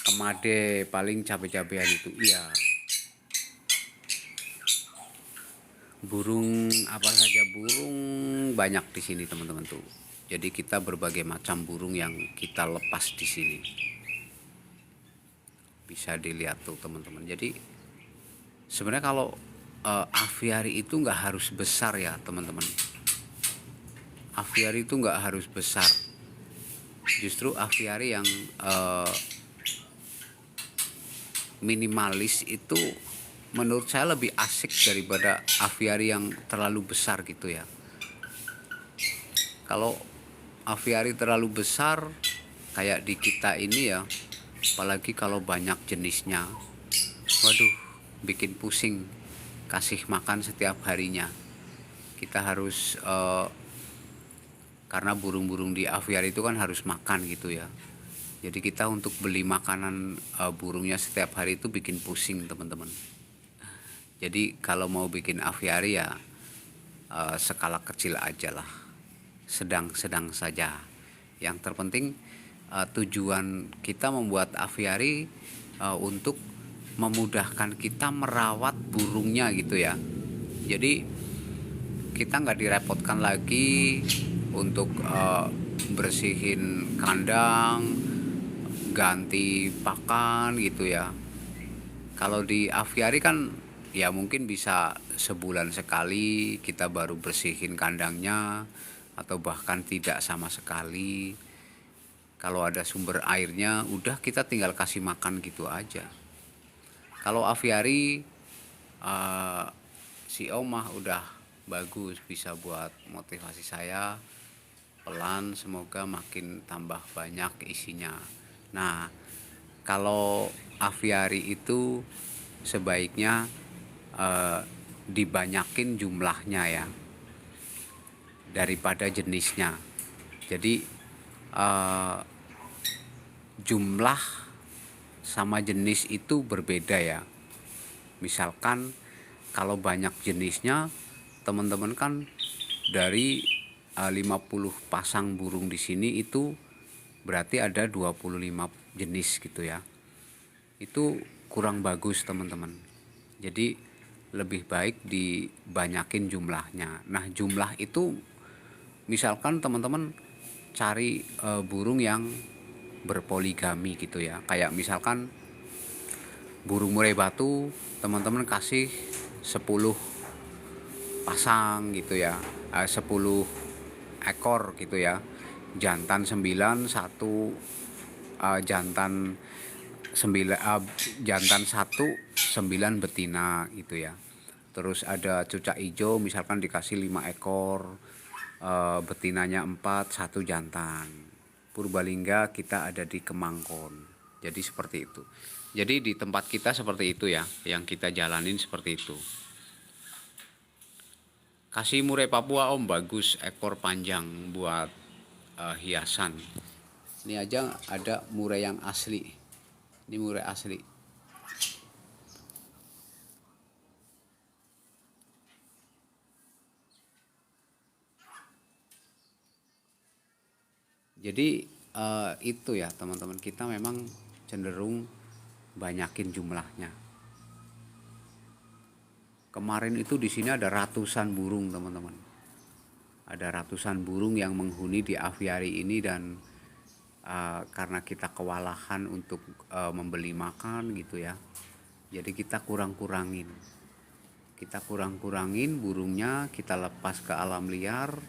Kemade paling cabe-cabean itu iya. Burung apa saja burung banyak di sini teman-teman tuh. Jadi kita berbagai macam burung yang kita lepas di sini. Bisa dilihat tuh teman-teman. Jadi sebenarnya kalau aviari itu nggak harus besar ya teman-teman. Aviari itu nggak harus besar. Justru aviari yang minimalis itu menurut saya lebih asik daripada aviari yang terlalu besar gitu ya. Kalau aviari terlalu besar kayak di kita ini ya, apalagi kalau banyak jenisnya, waduh bikin pusing kasih makan setiap harinya. Kita harus karena burung-burung di aviari itu kan harus makan gitu ya. Jadi kita untuk beli makanan burungnya setiap hari itu bikin pusing teman-teman. Jadi kalau mau bikin aviari ya skala kecil aja lah, sedang-sedang saja. Yang terpenting tujuan kita membuat aviari untuk memudahkan kita merawat burungnya gitu ya. Jadi kita nggak direpotkan lagi untuk bersihin kandang, ganti pakan gitu ya. Kalau di aviari kan ya mungkin bisa sebulan sekali kita baru bersihin kandangnya, atau bahkan tidak sama sekali. Kalau ada sumber airnya udah kita tinggal kasih makan gitu aja. Kalau aviari si Omah udah bagus, bisa buat motivasi saya pelan, semoga makin tambah banyak isinya. Nah, kalau aviari itu sebaiknya dibanyakin jumlahnya ya daripada jenisnya. Jadi jumlah sama jenis itu berbeda ya. Misalkan kalau banyak jenisnya, teman-teman kan dari 50 pasang burung di sini itu berarti ada 25 jenis gitu ya. Itu kurang bagus teman-teman. Jadi lebih baik dibanyakin jumlahnya. Nah, jumlah itu misalkan teman-teman cari burung yang berpoligami gitu ya. Kayak misalkan burung murai batu, teman-teman kasih 10 pasang gitu ya, 10 ekor gitu ya, jantan 9, satu jantan 9, jantan 1, 9 betina gitu ya. Terus ada cucak hijau misalkan dikasih 5 ekor, betinanya 4, satu jantan. Purbalingga kita ada di Kemangkon, jadi seperti itu. Jadi di tempat kita seperti itu ya, yang kita jalanin seperti itu. Kasih murai Papua om, bagus, ekor panjang buat hiasan. Ini aja ada murai yang asli. Ini murai asli. Jadi itu ya teman-teman, kita memang cenderung banyakin jumlahnya. Kemarin itu di sini ada ratusan burung teman-teman. Ada ratusan burung yang menghuni di aviari ini, dan karena kita kewalahan untuk membeli makan gitu ya, jadi kita kurang-kurangin burungnya, kita lepas ke alam liar,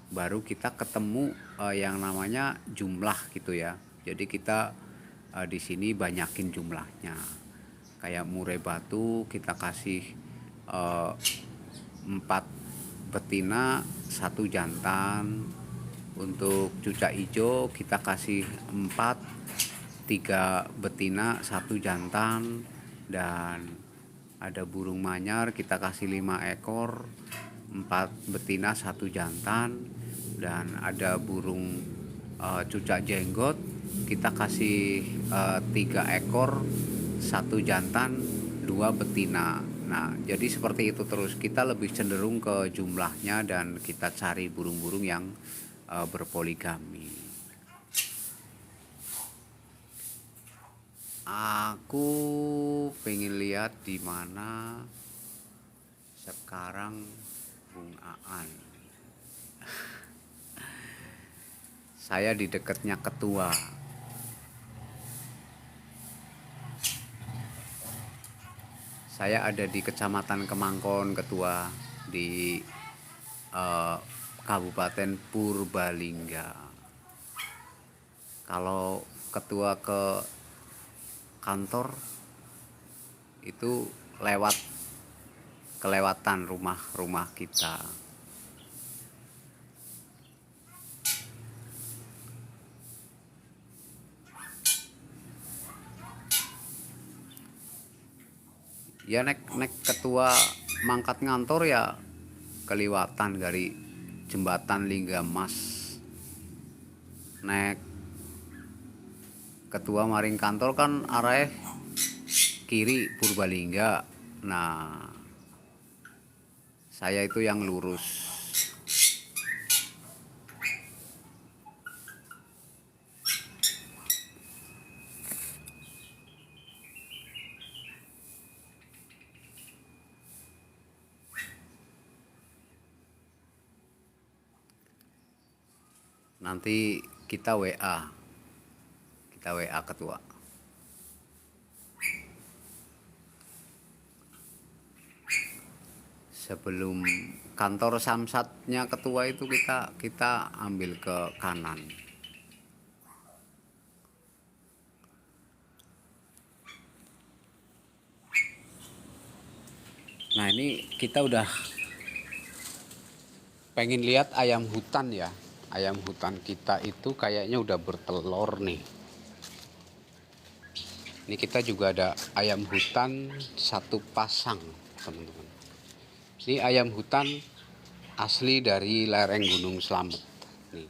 baru kita ketemu yang namanya jumlah gitu ya. Jadi kita di sini banyakin jumlahnya. Kayak murai batu kita kasih 4 betina, 1 jantan. Untuk cucak hijau kita kasih 4, 3 betina, 1 jantan. Dan ada burung manyar kita kasih 5 ekor, 4 betina, 1 jantan. Dan ada burung cucak jenggot kita kasih 3 ekor, 1 jantan, 2 betina. Nah, jadi seperti itu terus. Kita lebih cenderung ke jumlahnya dan kita cari burung-burung yang berpoligami. Aku pengen lihat di mana sekarang Bung Aan. Saya di dekatnya Ketua. Saya ada di Kecamatan Kemangkon Ketua, di Kabupaten Purbalingga. Kalau Ketua ke kantor itu kelewatan rumah-rumah kita. Ya nek Ketua mangkat ngantor ya kelewatan dari jembatan Linggamas. Nek Ketua maring kantor kan arah kiri Purbalingga. Nah, saya itu yang lurus. Nanti kita WA Ketua. sebelum kantor samsatnya ketua itu kita ambil ke kanan. Nah ini kita udah pengen lihat ayam hutan ya. Ayam hutan kita itu kayaknya udah bertelur nih. Ini kita juga ada ayam hutan satu pasang, teman-teman. Ini ayam hutan asli dari lereng Gunung Slamet. Nih.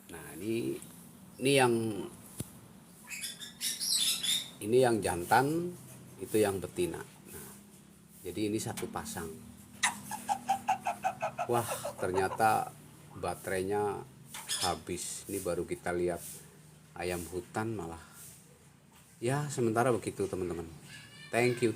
Nah ini yang jantan, itu yang betina. Nah, jadi ini satu pasang. Wah, ternyata baterainya habis. Ini baru kita lihat ayam hutan malah. Ya, sementara begitu teman-teman. Thank you.